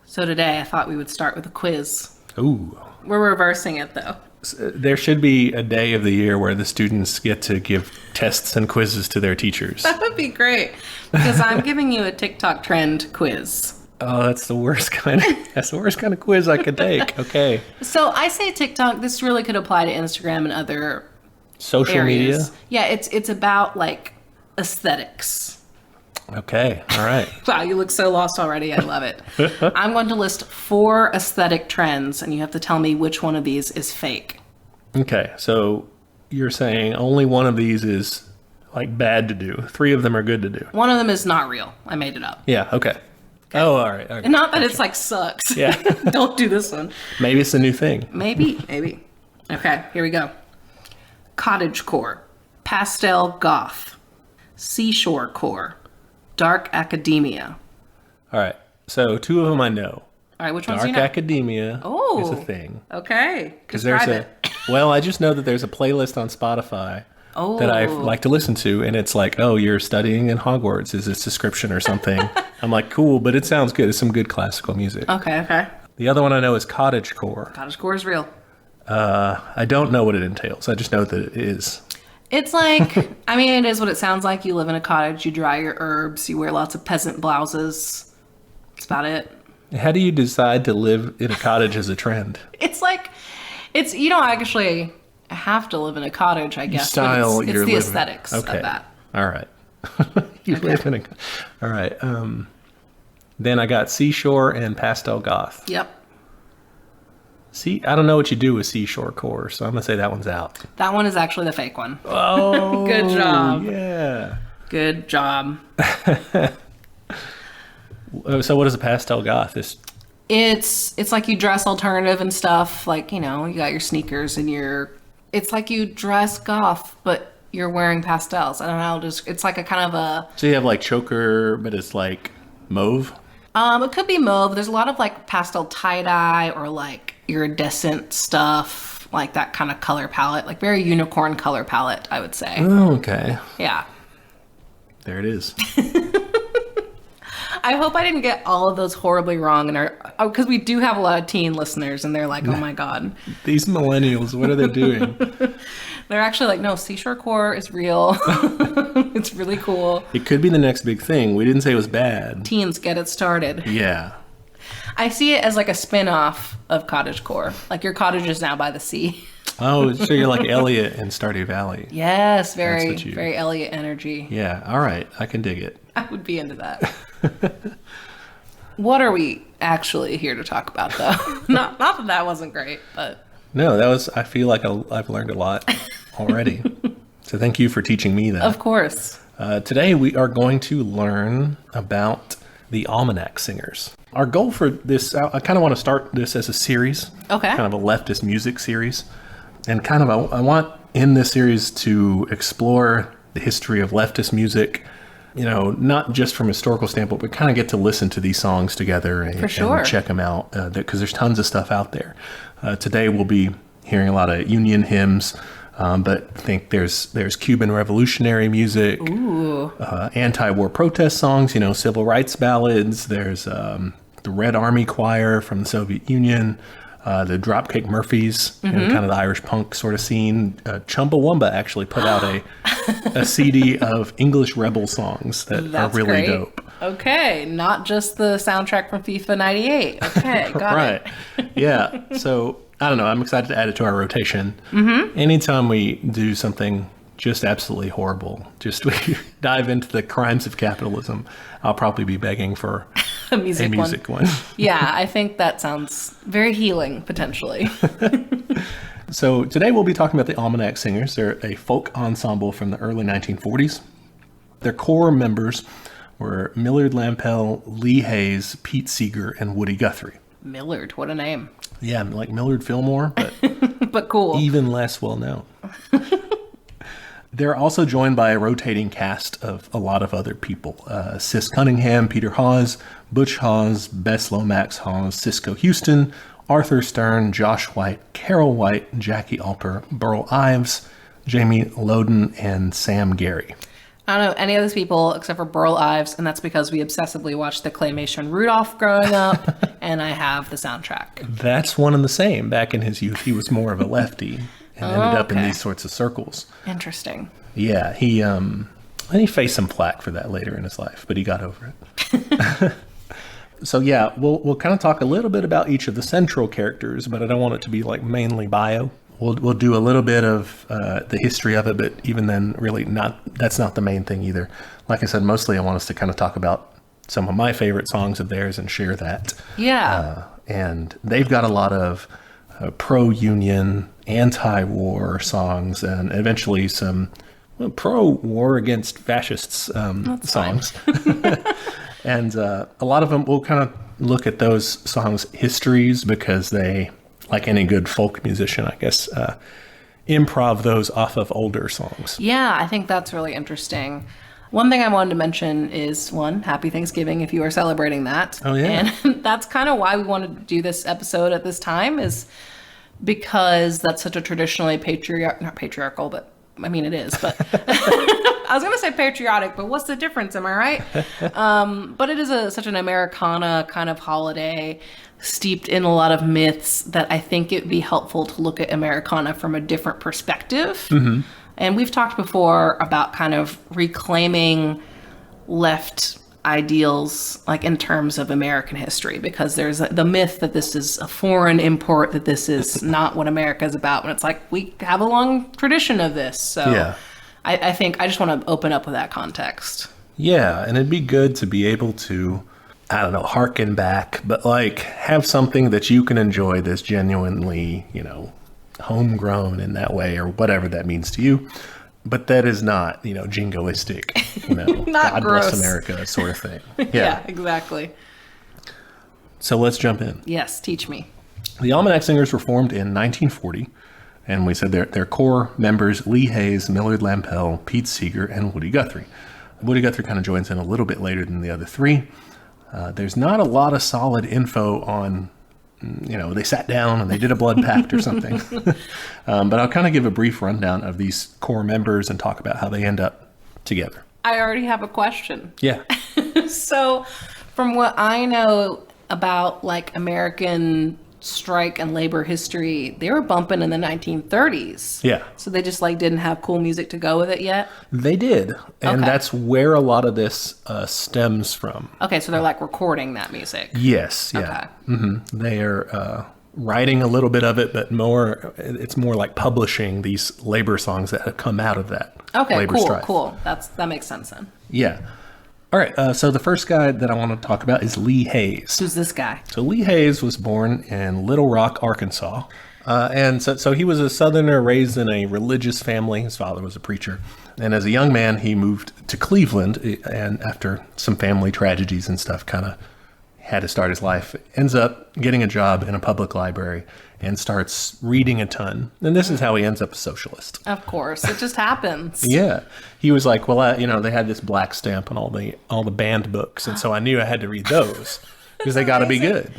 So today I thought we would start with a quiz. Ooh. We're reversing it though. There should be a day of the year where the students get to give tests and quizzes to their teachers. That would be great because I'm giving you a TikTok trend quiz. Oh, that's the worst kind of quiz I could take. Okay. So I say TikTok. This really could apply to Instagram and other Social areas. media? Yeah, it's about like aesthetics. Okay. All right. Wow, you look so lost already. I love it. I'm going to list 4 aesthetic trends, and you have to tell me which one of these is fake. Okay. So you're saying only one of these is like bad to do. 3 of them are good to do. One of them is not real. I made it up. Yeah. Okay. Oh, all right. And not that it's like sucks. Yeah. Don't do this one. Maybe it's a new thing. Maybe. Okay, here we go. Cottagecore, pastel goth, seashore core, dark academia. All right. So 2 of them I know. All right, which ones do Dark you know? academia is a thing. Okay. Because Describe it. Well, I just know that there's a playlist on Spotify that I like to listen to, and it's like, oh, you're studying in Hogwarts is its description or something. I'm like, cool, but it sounds good. It's some good classical music. Okay. The other one I know is cottagecore. Cottagecore is real. I don't know what it entails. I just know that it is. It's like, I mean, it is what it sounds like. You live in a cottage, you dry your herbs, you wear lots of peasant blouses. That's about it. How do you decide to live in a cottage as a trend? It's like, you don't actually have to live in a cottage, I guess. Style but it's the aesthetics of that. All right. You live in a... All right. Then I got seashore and pastel goth. Yep. See, I don't know what you do with seashore core, so I'm going to say that one's out. That one is actually the fake one. Oh, Good job. Yeah. Good job. So what is a pastel goth? It's like you dress alternative and stuff. Like, you know, you got your sneakers and it's like you dress goth, but you're wearing pastels. I don't know. It's like a kind of a... So you have like choker, but it's like mauve? It could be mauve. There's a lot of like pastel tie-dye or like iridescent stuff, like that kind of color palette, like very unicorn color palette, I would say. Oh, okay. Yeah. There it is. I hope I didn't get all of those horribly wrong because we do have a lot of teen listeners and they're like, oh my God. These millennials, what are they doing? They're actually like, no, seashore core is real. It's really cool. It could be the next big thing. We didn't say it was bad. Teens, get it started. Yeah. I see it as like a spin-off of cottagecore. Like your cottage is now by the sea. Oh, so you're like Elliot in Stardew Valley. Yes, very Elliot energy. Yeah, all right. I can dig it. I would be into that. What are we actually here to talk about, though? Not that wasn't great, but... No, I feel like I've learned a lot already. So thank you for teaching me that. Of course. Today we are going to learn about the Almanac singers. Our goal for this, I kind of want to start this as a series. Okay. Kind of a leftist music series. And kind of, I want in this series to explore the history of leftist music, you know, not just from a historical standpoint, but kind of get to listen to these songs together and check them out, because there's tons of stuff out there. Today we'll be hearing a lot of Union hymns, but I think there's Cuban revolutionary music, anti-war protest songs, you know, civil rights ballads. There's the Red Army Choir from the Soviet Union, the Dropkick Murphys, and kind of the Irish punk sort of scene. Chumbawamba actually put out a CD of English rebel songs that are really dope. Okay, not just the soundtrack from FIFA 98. Okay, got right. it. Yeah, so I don't know. I'm excited to add it to our rotation. Anytime we do something just absolutely horrible, just we dive into the crimes of capitalism, I'll probably be begging for a music one. Yeah, I think that sounds very healing, potentially. So today we'll be talking about the Almanac Singers. They're a folk ensemble from the early 1940s. Their core members were Millard Lampell, Lee Hayes, Pete Seeger, and Woody Guthrie. Millard, what a name. Yeah, like Millard Fillmore, but but cool. Even less well known. They're also joined by a rotating cast of a lot of other people. Sis Cunningham, Peter Hawes, Butch Hawes, Bess Lomax Hawes, Cisco Houston, Arthur Stern, Josh White, Carol White, Jackie Alper, Burl Ives, Jamie Loden, and Sam Gary. I don't know any of those people except for Burl Ives, and that's because we obsessively watched the claymation Rudolph growing up. and I have the soundtrack. That's one and the same. Back in his youth, he was more of a lefty and ended up in these sorts of circles. Interesting. Yeah, and he faced some flack for that later in his life, but he got over it. So yeah, we'll kind of talk a little bit about each of the central characters, but I don't want it to be like mainly bio. We'll do a little bit of the history of it, but even then, really that's not the main thing either. Like I said, mostly I want us to kind of talk about some of my favorite songs of theirs and share that. Yeah. And they've got a lot of pro-union, anti-war songs, and eventually some pro-war against fascists songs. And a lot of them, we'll kind of look at those songs' histories because they, like any good folk musician, I guess, improv those off of older songs. Yeah, I think that's really interesting. One thing I wanted to mention is, Happy Thanksgiving if you are celebrating that. Oh, yeah. And that's kind of why we wanted to do this episode at this time, is because that's such a traditionally not patriarchal, but I mean, it is, but I was going to say patriotic, but what's the difference? Am I right? But it is such an Americana kind of holiday, steeped in a lot of myths, that I think it would be helpful to look at Americana from a different perspective. Mm-hmm. And we've talked before about kind of reclaiming left ideals, like in terms of American history, because there's the myth that this is a foreign import, that this is not what America is about. And it's like, we have a long tradition of this. So yeah. I think I just want to open up with that context. Yeah, and it'd be good to be able to, I don't know, harken back, but like have something that you can enjoy that's genuinely, homegrown in that way, or whatever that means to you. But that is not, jingoistic, not God gross. Bless America sort of thing. Yeah, exactly. So let's jump in. Yes, teach me. The Almanac Singers were formed in 1940, and we said their core members, Lee Hayes, Millard Lampell, Pete Seeger, and Woody Guthrie. Woody Guthrie kind of joins in a little bit later than the other three. There's not a lot of solid info on, they sat down and they did a blood pact or something. But I'll kind of give a brief rundown of these core members and talk about how they end up together. I already have a question. Yeah. So from what I know about like American strike and labor history, they were bumping in the 1930s. Yeah. So they just didn't have cool music to go with it yet? They did. And that's where a lot of this stems from. Okay, so they're recording that music. Yes. Yeah. Okay. Mm-hmm. They are writing a little bit of it, but it's more like publishing these labor songs that have come out of that labor strife. Cool. That makes sense then. Yeah. All right, so the first guy that I want to talk about is Lee Hayes. Who's this guy? So Lee Hayes was born in Little Rock, Arkansas. And so he was a Southerner raised in a religious family. His father was a preacher. And as a young man, he moved to Cleveland. And after some family tragedies and stuff, kind of had to start his life. Ends up getting a job in a public library and starts reading a ton. And this is how he ends up a socialist. Of course. It just happens. Yeah. He was like, well, they had this black stamp on all the banned books. And so I knew I had to read those because they got to be good.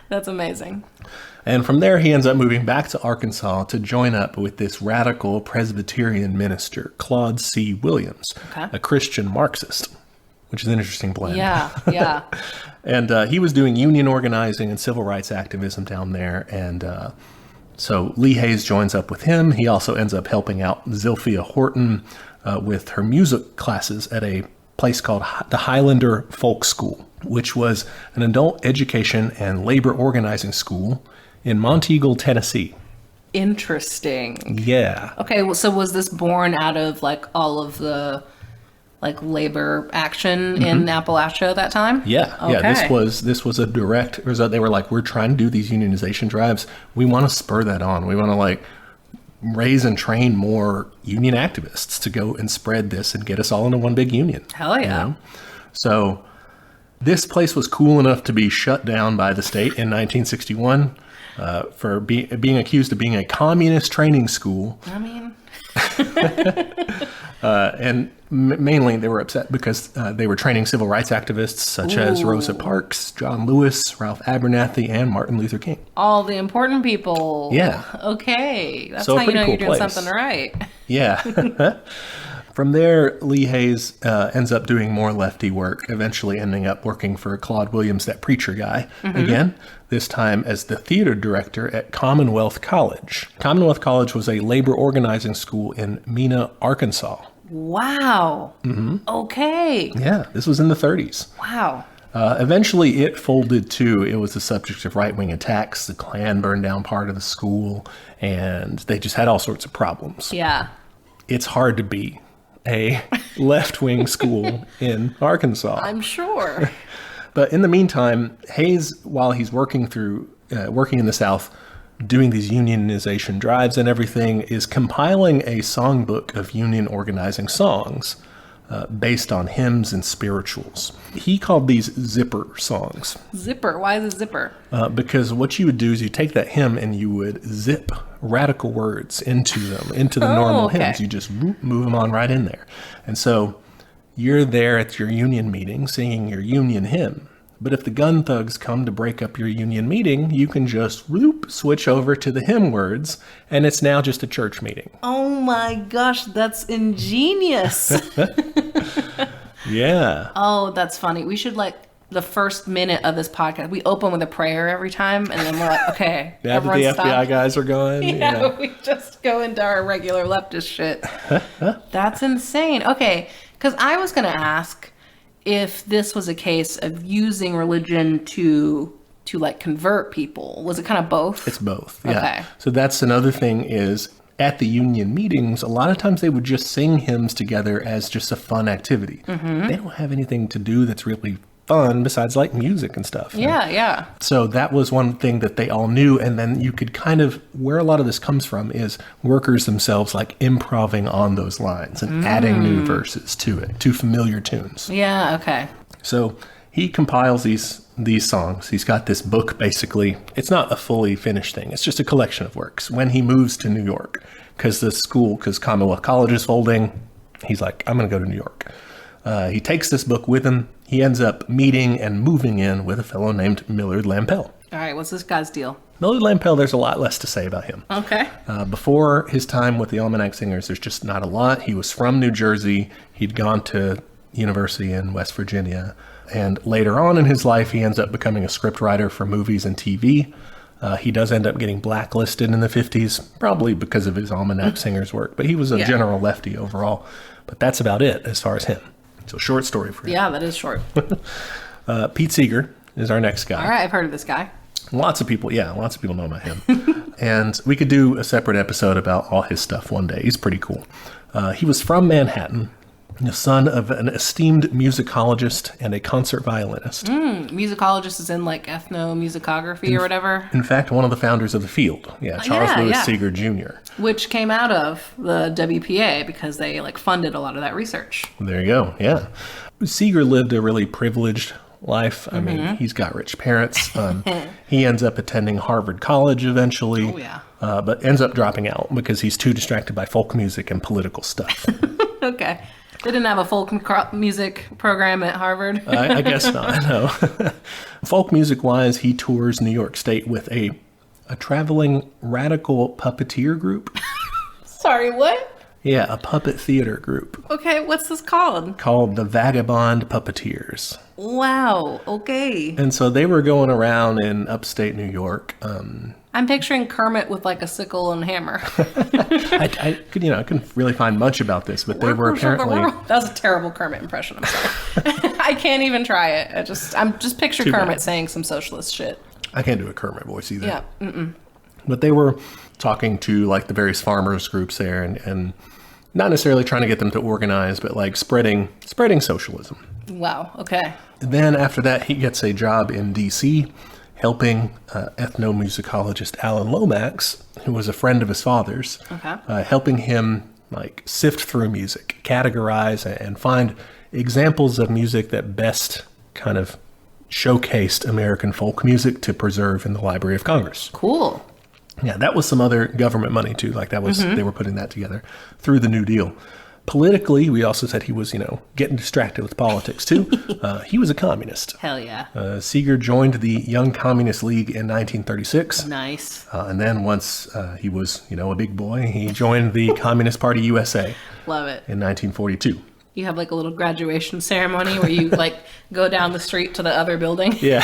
That's amazing. And from there, he ends up moving back to Arkansas to join up with this radical Presbyterian minister, Claude C. Williams, a Christian Marxist, which is an interesting blend. Yeah. And he was doing union organizing and civil rights activism down there. And so Lee Hayes joins up with him. He also ends up helping out Zilphia Horton with her music classes at a place called the Highlander Folk School, which was an adult education and labor organizing school in Monteagle, Tennessee. Interesting. Yeah. Okay, well, so was this born out of all of the labor action in Appalachia at that time? Yeah. Okay. Yeah. This was a direct result. They were like, we're trying to do these unionization drives. We want to spur that on. We want to raise and train more union activists to go and spread this and get us all into one big union. Hell yeah. So this place was cool enough to be shut down by the state in 1961 for being accused of being a communist training school. I mean... And mainly they were upset because they were training civil rights activists such as Rosa Parks, John Lewis, Ralph Abernathy, and Martin Luther King. All the important people. Yeah. Okay. That's So how you know cool you're doing place. something right. Yeah. From there, Lee Hayes ends up doing more lefty work, eventually ending up working for Claude Williams, that preacher guy, again, this time as the theater director at Commonwealth College. Commonwealth College was a labor organizing school in Mena, Arkansas. Wow. Okay. Yeah, this was in the 30s. Wow. Eventually, it folded too. It was the subject of right-wing attacks. The Klan burned down part of the school, and they just had all sorts of problems. Yeah. It's hard to be a left-wing school in Arkansas. I'm sure. But in the meantime, Hayes, while he's working in the South, doing these unionization drives and everything, is compiling a songbook of union organizing songs based on hymns and spirituals. He called these zipper songs. Zipper? Why is it zipper? Because what you would do is you take that hymn and you would zip radical words into the normal hymns. You just move them on right in there. And so you're there at your union meeting singing your union hymn. But if the gun thugs come to break up your union meeting, you can just switch over to the hymn words, and it's now just a church meeting. Oh my gosh, that's ingenious. Yeah. Oh, that's funny. We should, like, the first minute of this podcast, we open with a prayer every time, and then we're like, okay, Now that the FBI guys are going. Yeah, we just go into our regular leftist shit. That's insane. Okay, because I was going to ask if this was a case of using religion to like convert people. Was it kind of both? It's both. Yeah. Okay. So that's another thing is at the union meetings, a lot of times they would just sing hymns together as just a fun activity. They don't have anything to do that's really fun besides like music and stuff. Yeah, yeah. So that was one thing that they all knew. And then you could kind of, where a lot of this comes from is workers themselves like improving on those lines and adding new verses to it, to familiar tunes. Yeah, okay. So he compiles these songs. He's got this book, basically. It's not a fully finished thing. It's just a collection of works. When he moves to New York, because Commonwealth College is folding, he's like, I'm going to go to New York. He takes this book with him. He ends up meeting and moving in with a fellow named Millard Lampell. All right, what's this guy's deal? Millard Lampell, there's a lot less to say about him. Okay. Before his time with the Almanac Singers, there's just not a lot. He was from New Jersey. He'd gone to university in West Virginia. And later on in his life, he ends up becoming a scriptwriter for movies and TV. He does end up getting blacklisted in the 50s, probably because of his Almanac Singers work. But he was a general lefty overall. But that's about it as far as him. So short story for him. Yeah, that is short. Pete Seeger is our next guy. All right, I've heard of this guy. Lots of people know about him. And we could do a separate episode about all his stuff one day. He's pretty cool. He was from Manhattan, the son of an esteemed musicologist and a concert violinist. Musicologist is in like ethnomusicography or whatever. In fact, one of the founders of the field. Yeah, Charles Lewis Seeger Jr. Which came out of the WPA because they like funded a lot of that research. There you go. Yeah. Seeger lived a really privileged life. I mean, he's got rich parents. He ends up attending Harvard College eventually. Oh, yeah. But ends up dropping out because he's too distracted by folk music and political stuff. Okay. They didn't have a folk music program at Harvard. I guess not, no. Folk music-wise, he tours New York State with a traveling radical puppeteer group. Sorry, what? Yeah, a puppet theater group. Okay, what's this called? Called the Vagabond Puppeteers. Wow, okay. And so they were going around in upstate New York. I'm picturing Kermit with like a sickle and hammer. I couldn't really find much about this, but they were apparently... That was a terrible Kermit impression, I'm sorry. I can't even try it. I'm just picture Kermit saying some socialist shit. I can't do a Kermit voice either. Yeah, But they were talking to like the various farmers groups there and not necessarily trying to get them to organize, but like spreading socialism. Wow, okay. Then after that, he gets a job in D.C., helping ethnomusicologist Alan Lomax, who was a friend of his father's, helping him like sift through music, categorize, and find examples of music that best kind of showcased American folk music to preserve in the Library of Congress. Cool. Yeah, that was some other government money too. Like that was they were putting that together through the New Deal. Politically, we also said he was, getting distracted with politics too. He was a communist. Hell yeah. Seeger joined the Young Communist League in 1936. Nice. And then once he was, a big boy, he joined the Communist Party USA. Love it. In 1942. You have like a little graduation ceremony where you like go down the street to the other building. Yeah.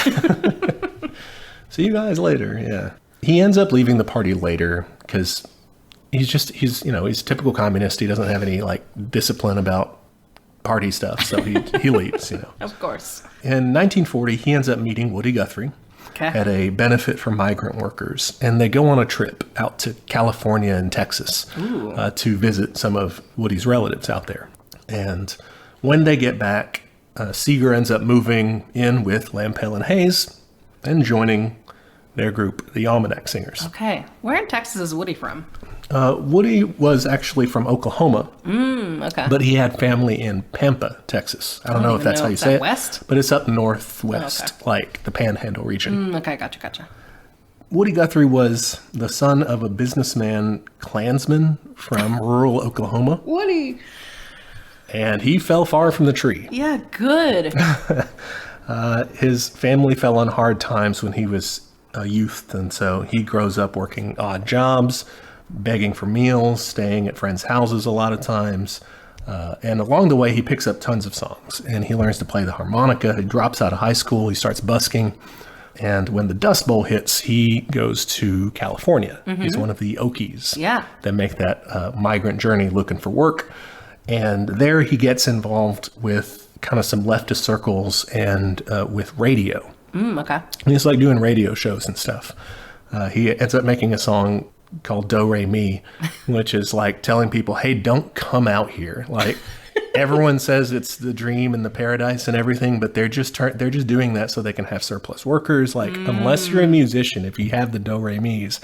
See you guys later. Yeah. He ends up leaving the party later because he's a typical communist. He doesn't have any like discipline about party stuff. So he leaves, Of course. In 1940, he ends up meeting Woody Guthrie at a benefit for migrant workers. And they go on a trip out to California and Texas to visit some of Woody's relatives out there. And when they get back, Seeger ends up moving in with Lampell and Hayes and joining their group, the Almanac Singers. Okay. Where in Texas is Woody from? Woody was actually from Oklahoma. Okay. But he had family in Pampa, Texas. I don't know if that's how you say it. West? But it's up northwest, like the Panhandle region. Okay, gotcha. Woody Guthrie was the son of a businessman Klansman from rural Oklahoma. Woody. And he fell far from the tree. Yeah, good. His family fell on hard times when he was a youth, and so he grows up working odd jobs, begging for meals, staying at friends' houses a lot of times. And along the way, he picks up tons of songs, and he learns to play the harmonica. He drops out of high school. He starts busking. And when the Dust Bowl hits, he goes to California. He's one of the Okies that make that migrant journey looking for work. And there he gets involved with kind of some leftist circles and with radio. Okay. And he's like doing radio shows and stuff. He ends up making a song called Do Re Mi, which is like telling people, hey, don't come out here. Like everyone says it's the dream and the paradise and everything, but they're just doing that so they can have surplus workers. Like unless you're a musician, if you have the Do Re Mi's,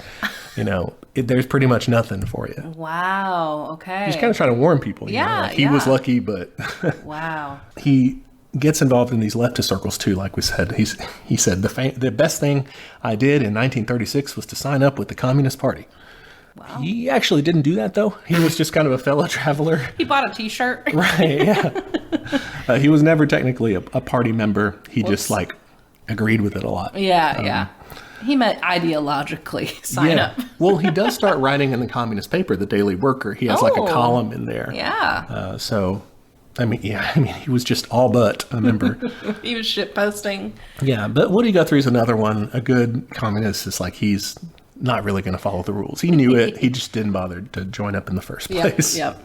there's pretty much nothing for you. Wow. Okay. He's kind of trying to warn people. He was lucky, but wow. He gets involved in these leftist circles too. Like we said, he said the best thing I did in 1936 was to sign up with the Communist Party. Wow. He actually didn't do that though. He was just kind of a fellow traveler. He bought a T-shirt. Right. Yeah. He was never technically a party member. He just like agreed with it a lot. Yeah. He meant ideologically sign up. Well, he does start writing in the communist paper, the Daily Worker. He has like a column in there. Yeah. He was just all but a member. He was shit posting. Yeah, but Woody Guthrie's another one. A good communist is like he's not really going to follow the rules. He knew it. He just didn't bother to join up in the first place. Yep.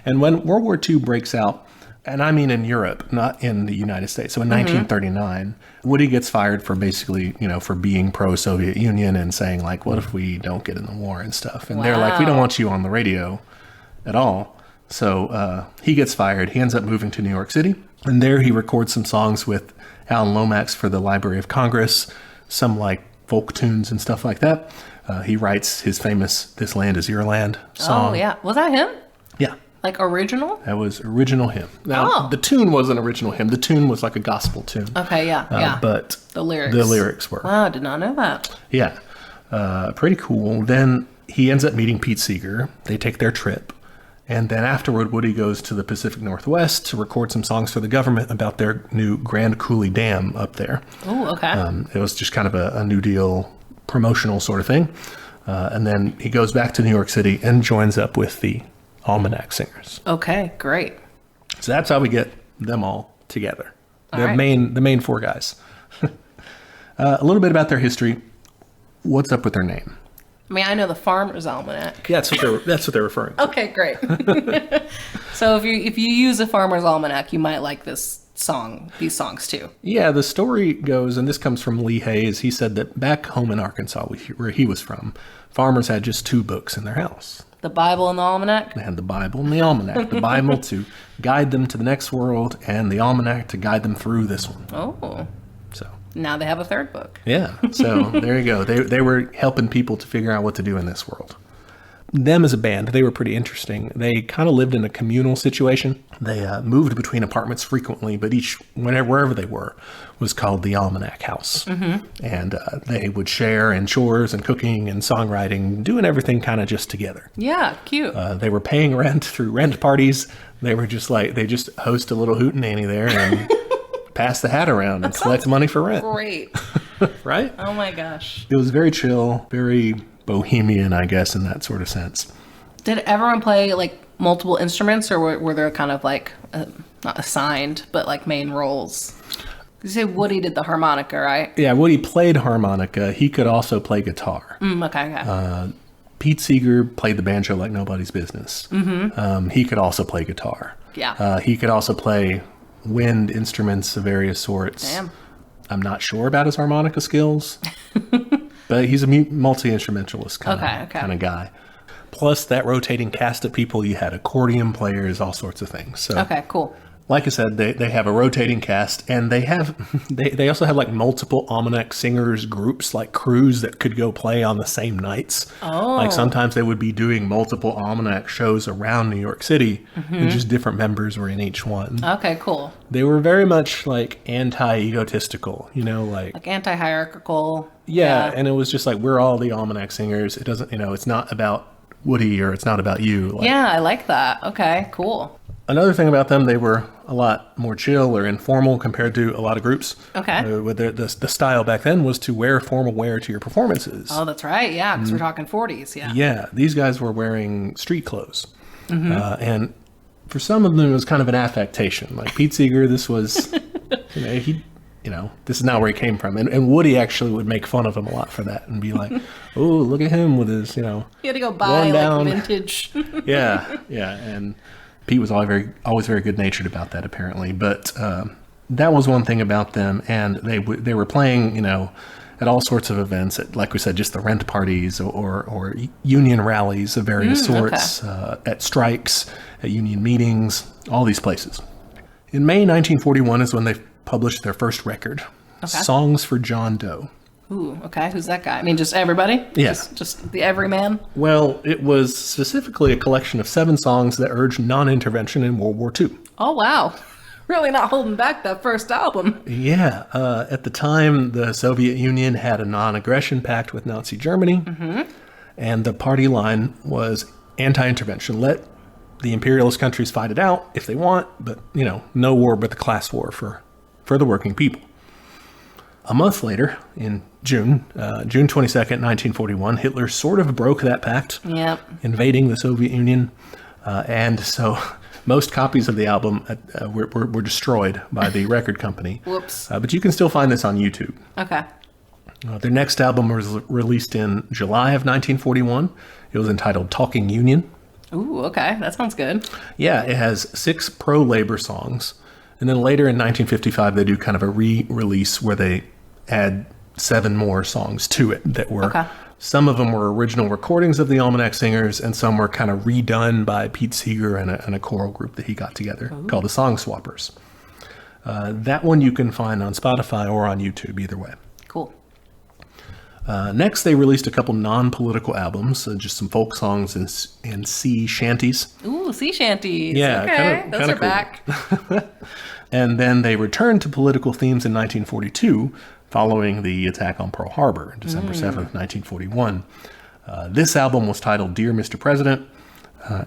And when World War II breaks out, and I mean in Europe, not in the United States. So in 1939, Woody gets fired for basically, for being pro-Soviet Union and saying like, what if we don't get in the war and stuff? And they're like, we don't want you on the radio at all. So he gets fired. He ends up moving to New York City. And there he records some songs with Alan Lomax for the Library of Congress, some like folk tunes and stuff like that. He writes his famous This Land Is Your Land song. Oh, yeah. Was that him? Yeah. Like original? That was original hymn. Now, the tune wasn't original hymn. The tune was like a gospel tune. Okay, yeah. But the lyrics were. Wow, I did not know that. Yeah. Pretty cool. Then he ends up meeting Pete Seeger. They take their trip. And then afterward, Woody goes to the Pacific Northwest to record some songs for the government about their new Grand Coulee Dam up there. Oh, okay. It was just kind of a New Deal promotional sort of thing. And then he goes back to New York City and joins up with the Almanac Singers. Okay, great. So that's how we get them all together. The main four guys. A little bit about their history. What's up with their name? I mean, I know the Farmer's Almanac. Yeah, that's what they're referring to. Okay, great. So if you use a Farmer's Almanac, you might like these songs too. Yeah, the story goes, and this comes from Lee Hayes. He said that back home in Arkansas, where he was from, farmers had just two books in their house. The Bible and the Almanac? They had the Bible and the Almanac. The Bible to guide them to the next world, and the Almanac to guide them through this one. Oh. So now they have a third book. Yeah. So there you go. They were helping people to figure out what to do in this world. them as a band, they were pretty interesting. They kind of lived in a communal situation. They moved between apartments frequently, but wherever they were was called the Almanac House. And they would share in chores and cooking and songwriting, doing everything kind of just together. Yeah, cute. They were paying rent through rent parties. They were just they just host a little hootenanny there and pass the hat around and collect money for rent. Great. Right? Oh my gosh. It was very chill, very bohemian, I guess, in that sort of sense. Did everyone play like multiple instruments, or were there kind of like not assigned, but like main roles? You say Woody did the harmonica, right? Yeah, Woody played harmonica. He could also play guitar. Okay. Pete Seeger played the banjo like nobody's business. He could also play guitar. Yeah. He could also play wind instruments of various sorts. Damn. I'm not sure about his harmonica skills, but he's a multi-instrumentalist kind of guy. Plus that rotating cast of people, you had accordion players, all sorts of things. So, Okay, cool. like I said, they have a rotating cast, and they also have like multiple Almanac singers groups, like crews that could go play on the same nights. Oh. Like sometimes they would be doing multiple Almanac shows around New York City, and just different members were in each one. Okay, cool. They were very much like anti-egotistical, Like anti-hierarchical. yeah, and it was just like, we're all the Almanac singers. It doesn't, it's not about Woody or it's not about you. Yeah, I like that. Okay, cool. Another thing about them, they were a lot more chill or informal compared to a lot of groups. Okay. With the style back then was to wear formal wear to your performances. Oh, that's right. Yeah, because we're talking 40s. Yeah. Yeah, these guys were wearing street clothes. And for some of them, it was kind of an affectation. Like Pete Seeger, this was, this is not where he came from. And Woody actually would make fun of him a lot for that and be like, oh, look at him with his, You had to go buy like vintage. Yeah. And Pete was always very good natured about that, apparently. But that was one thing about them, and they were playing, at all sorts of events, like we said, just the rent parties or union rallies of various sorts, at strikes, at union meetings, all these places. In May 1941 is when they published their first record, Songs for John Doe. Ooh, okay. Who's that guy? I mean, just everybody? Yeah. Just the everyman? Well, it was specifically a collection of 7 songs that urged non-intervention in World War II. Oh, wow. Really not holding back that first album. Yeah. At the time, the Soviet Union had a non-aggression pact with Nazi Germany, and the party line was anti-intervention. Let the imperialist countries fight it out if they want, but, no war but the class war for the working people. A month later, in June 22nd, 1941, Hitler sort of broke that pact, invading the Soviet Union. And so most copies of the album were destroyed by the record company. Whoops. But you can still find this on YouTube. Okay. Their next album was released in July of 1941. It was entitled Talking Union. Ooh, okay. That sounds good. Yeah, it has 6 pro-labor songs. And then later in 1955, they do kind of a re-release where they add 7 more songs to it that were, some of them were original recordings of the Almanac singers, and some were kind of redone by Pete Seeger and a choral group that he got together called the Song Swappers. That one you can find on Spotify or on YouTube, either way. Cool. Next, they released a couple non-political albums, just some folk songs and sea shanties. Ooh, sea shanties. Yeah, okay. Those are cool. back. And then they returned to political themes in 1942, following the attack on Pearl Harbor, December 7th, 1941. This album was titled Dear Mr. President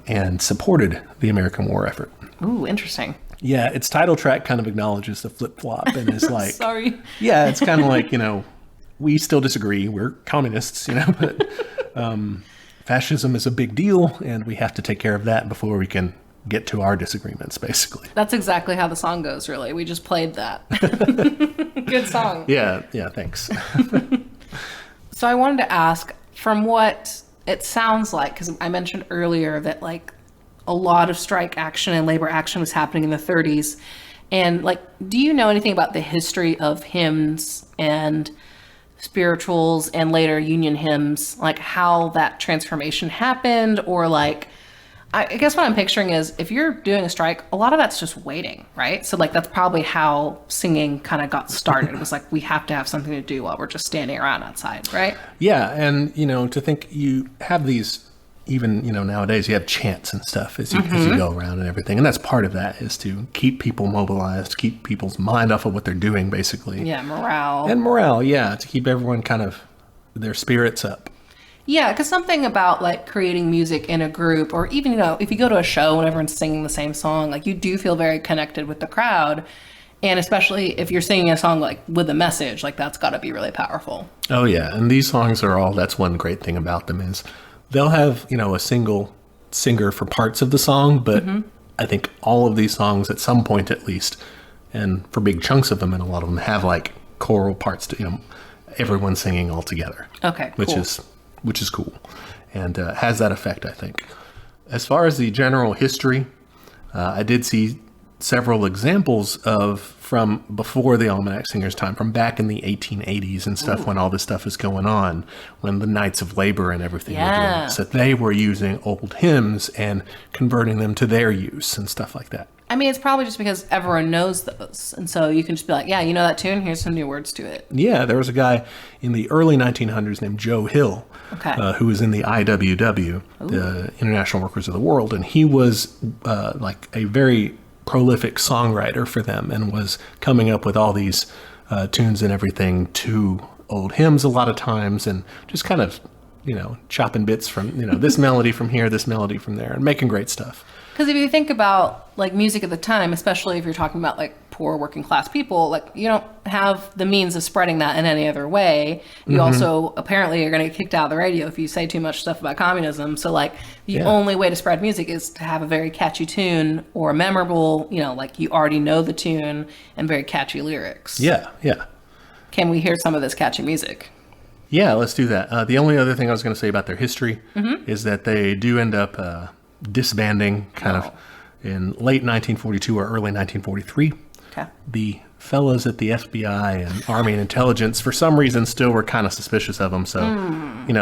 and supported the American war effort. Ooh, interesting. Yeah, its title track kind of acknowledges the flip-flop and is like... Sorry. Yeah, it's kind of like, we still disagree. We're communists, but fascism is a big deal, and we have to take care of that before we can get to our disagreements, basically. That's exactly how the song goes, really. We just played that. Good song. Yeah, thanks. So I wanted to ask, from what it sounds like, because I mentioned earlier that like a lot of strike action and labor action was happening in the 30s. And like, do you know anything about the history of hymns and spirituals and later union hymns, like how that transformation happened? Or like, I guess what I'm picturing is if you're doing a strike, a lot of that's just waiting, right? So like that's probably how singing kind of got started. It was like, we have to have something to do while we're just standing around outside, right? Yeah, and to think you have these even, nowadays you have chants and stuff as you go around and everything. And that's part of that, is to keep people mobilized, keep people's mind off of what they're doing, basically. Yeah, morale. And morale, yeah, to keep everyone kind of their spirits up. Yeah, because something about like creating music in a group, or even, if you go to a show and everyone's singing the same song, like you do feel very connected with the crowd. And especially if you're singing a song like with a message, like that's got to be really powerful. Oh, yeah. And these songs that's one great thing about them is they'll have, a single singer for parts of the song, but I think all of these songs at some point at least, and for big chunks of them, and a lot of them have like choral parts to, everyone singing all together. Okay, which is cool, and has that effect, I think. As far as the general history, I did see several examples from before the Almanac Singers' time, from back in the 1880s and stuff. Ooh. When all this stuff is going on, when the Knights of Labor and everything were doing this, that they were using old hymns and converting them to their use and stuff like that. I mean, it's probably just because everyone knows those. And so you can just be like, yeah, you know that tune? Here's some new words to it. Yeah, there was a guy in the early 1900s named Joe Hill, who was in the IWW, the International Workers of the World. And he was like a very prolific songwriter for them, and was coming up with all these tunes and everything to old hymns a lot of times, and just kind of, chopping bits from, this melody from here, this melody from there, and making great stuff. Because if you think about like music at the time, especially if you're talking about like poor working class people, like you don't have the means of spreading that in any other way. You also apparently are going to get kicked out of the radio if you say too much stuff about communism. So like the only way to spread music is to have a very catchy tune, or a memorable, like you already know the tune, and very catchy lyrics. Yeah, yeah. Can we hear some of this catchy music? Yeah, let's do that. The only other thing I was going to say about their history is that they do end up disbanding kind of in late 1942 or early 1943. Okay. The fellows at the FBI and Army and Intelligence, for some reason, still were kind of suspicious of them. So,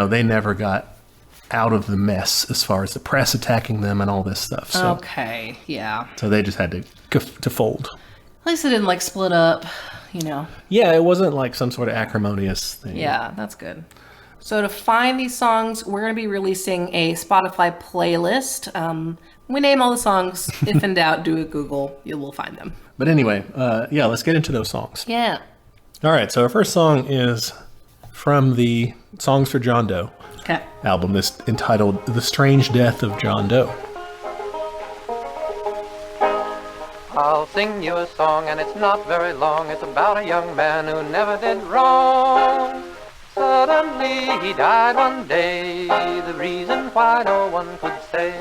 they never got out of the mess as far as the press attacking them and all this stuff. So, okay, yeah. So they just had to fold. At least it didn't like split up, Yeah, it wasn't like some sort of acrimonious thing. Yeah, that's good. So to find these songs, we're going to be releasing a Spotify playlist. We name all the songs. If in doubt, do a Google. You will find them. But anyway, let's get into those songs. Yeah. All right, so our first song is from the Songs for John Doe album, this entitled The Strange Death of John Doe. I'll sing you a song, and it's not very long. It's about a young man who never did wrong. Suddenly he died one day, the reason why no one could say.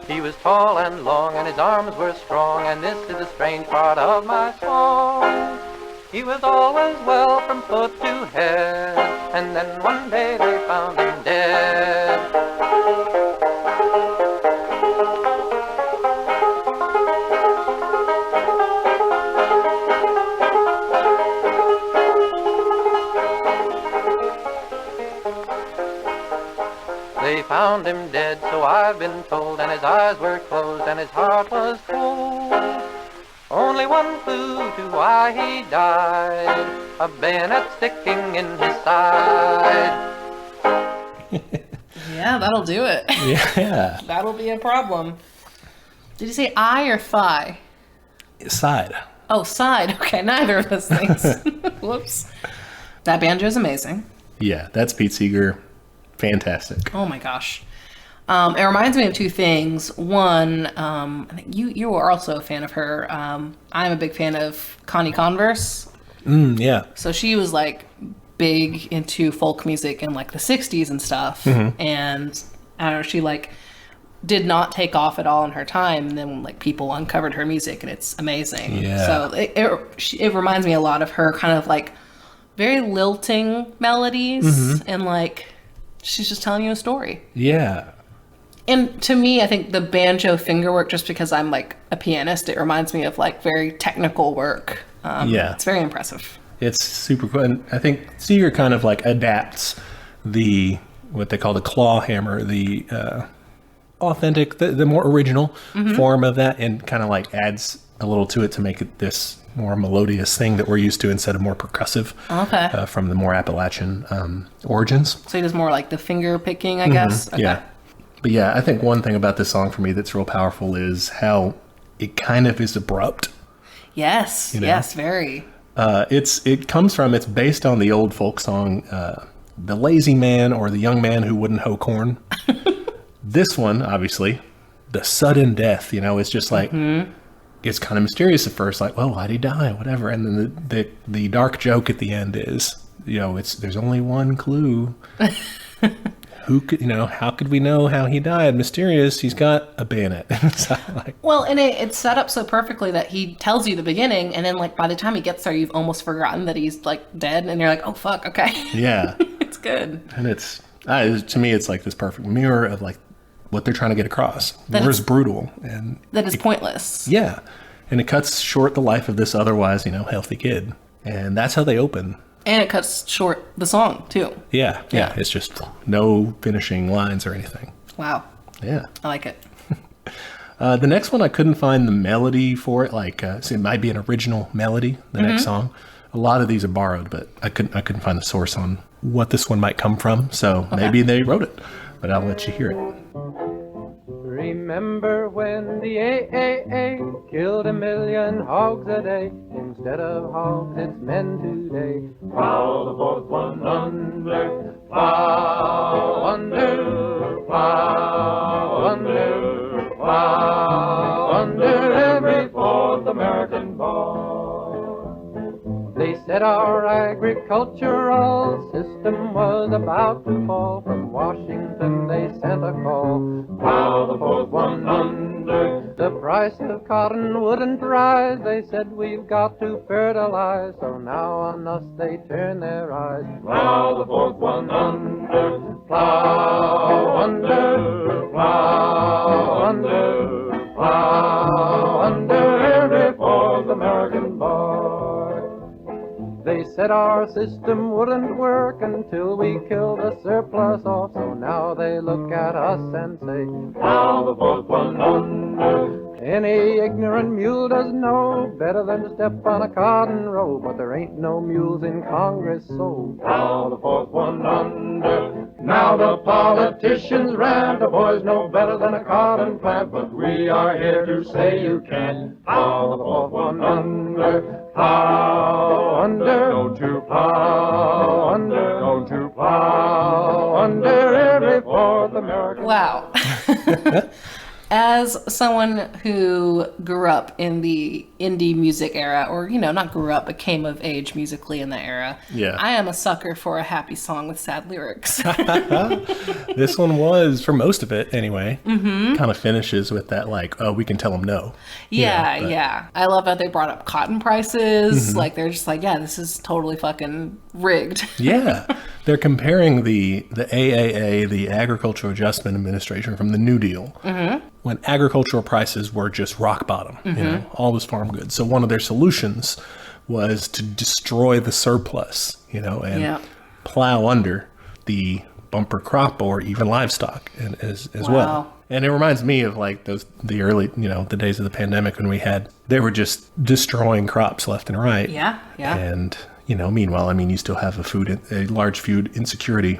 He was tall and long, and his arms were strong, and this is the strange part of my song. He was always well from foot to head, and then one day they found him dead. They found him dead, so I've been told, and his eyes were closed, and his heart was cold. Only one clue to why he died, a bayonet sticking in his side. Yeah, that'll do it. Yeah. That'll be a problem. Did you say eye or thigh? Side. Oh, side. Okay, neither of those things. Whoops. That banjo is amazing. Yeah, that's Pete Seeger. Fantastic. Oh my gosh. It reminds me of two things. One, I think you are also a fan of her. I'm a big fan of Connie Converse. Yeah. So she was like big into folk music in like the 60s and stuff. And I don't know, she like did not take off at all in her time. And then like people uncovered her music, and it's amazing. Yeah. So it reminds me a lot of her, kind of like very lilting melodies, and like she's just telling you a story. Yeah. And to me, I think the banjo fingerwork, just because I'm like a pianist, it reminds me of like very technical work. Yeah. It's very impressive. It's super cool. And I think Seeger kind of like adapts the what they call the claw hammer, the authentic, the more original form of that, and kind of like adds a little to it to make it this more melodious thing that we're used to instead of more percussive from the more Appalachian origins. So he does more like the finger picking, I guess. Okay. Yeah. But yeah, I think one thing about this song for me that's real powerful is how it kind of is abrupt. Yes. You know? Yes, very. It's based on the old folk song, The Lazy Man or The Young Man Who Wouldn't Hoe Corn. This one, obviously, the sudden death, it's just like, it's kind of mysterious at first, like, well, why'd he die? Whatever. And then the dark joke at the end is, there's only one clue. Who could, how could we know how he died? Mysterious. He's got a bayonet. So, well, and it's set up so perfectly that he tells you the beginning, and then like by the time he gets there, you've almost forgotten that he's like dead, and you're like, oh fuck, okay. Yeah. It's good. And it's to me, it's like this perfect mirror of like what they're trying to get across. War is brutal, and that is pointless. Yeah, and it cuts short the life of this otherwise, healthy kid, and that's how they open. And it cuts short the song, too. Yeah. It's just no finishing lines or anything. Wow. Yeah. I like it. The next one, I couldn't find the melody for it. So it might be an original melody, the next song. A lot of these are borrowed, but I couldn't find the source on what this one might come from. So maybe they wrote it, but I'll let you hear it. Remember when the AAA killed 1 million hogs a day? Instead of hogs, it's men today. Plow the fourth one under, plow under, plow under, plow under every fourth American boy. They said our agricultural system was about to fall. From Washington they sent a call. Plow the fourth one under. The price of cotton wouldn't rise. They said we've got to fertilize. So now on us they turn their eyes. Plow the fourth one under. Plow under. Plow under. Plow under every fourth American boy. They said our system wouldn't work until we killed the surplus off. So now they look at us and say, plow the fourth one under. Any ignorant mule doesn't know better than to step on a cotton row. But there ain't no mules in Congress, so plow the fourth one under. Now the politicians rant, the boys know better than a cotton plant. But we are here to say you can't plow the fourth one under. Plow under, don't you plow under, don't you plow under every fourth American. Wow. As someone who grew up in the indie music era, or, not grew up, but came of age musically in that era, I am a sucker for a happy song with sad lyrics. This one was, for most of it anyway, kind of finishes with that, like, oh, we can tell them no. Yeah. I love how they brought up cotton prices. Like, they're just like, yeah, this is totally fucking rigged. Yeah. They're comparing the AAA, the Agricultural Adjustment Administration, from the New Deal, when agricultural prices were just rock bottom, all was farm goods. So one of their solutions was to destroy the surplus, and plow under the bumper crop or even livestock as well. And it reminds me of like the early, the days of the pandemic when they were just destroying crops left and right. Yeah. And, meanwhile, you still have a large food insecurity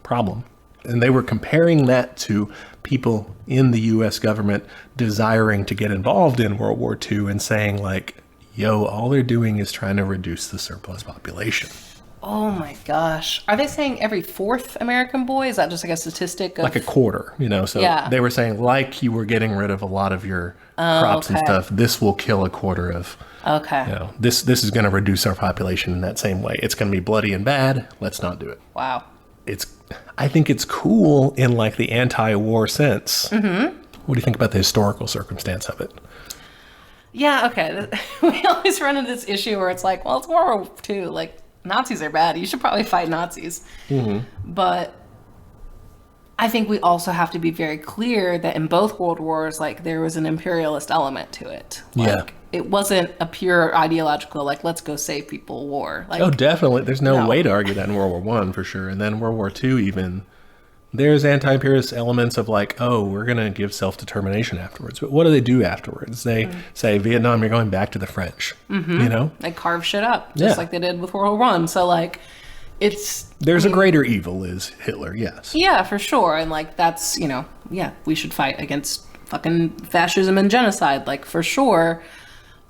problem. And they were comparing that to people in the U.S. government desiring to get involved in World War II and saying like, yo, all they're doing is trying to reduce the surplus population. Oh my gosh. Are they saying every fourth American boy? Is that just like a statistic? Like a quarter, So they were saying like you were getting rid of a lot of your crops and stuff. This will kill a quarter of. Okay. This is going to reduce our population in that same way. It's going to be bloody and bad. Let's not do it. Wow. I think it's cool in like the anti-war sense. Mm-hmm. What do you think about the historical circumstance of it? Yeah, okay. We always run into this issue where it's like, well, it's World War II. Like, Nazis are bad. You should probably fight Nazis. Mm-hmm. But I think we also have to be very clear that in both world wars, like, there was an imperialist element to it. Like, it wasn't a pure ideological, like, let's go save people war. Like, oh, definitely. There's no way to argue that in World War I, for sure. And then World War II even, there's anti-imperialist elements of like, oh, we're going to give self-determination afterwards. But what do they do afterwards? They say, Vietnam, you're going back to the French, you know? They carve shit up, just like they did with World War I. So, like, There's a greater evil is Hitler, yes. Yeah, for sure. And, like, that's, you know, yeah, we should fight against fucking fascism and genocide, like, for sure.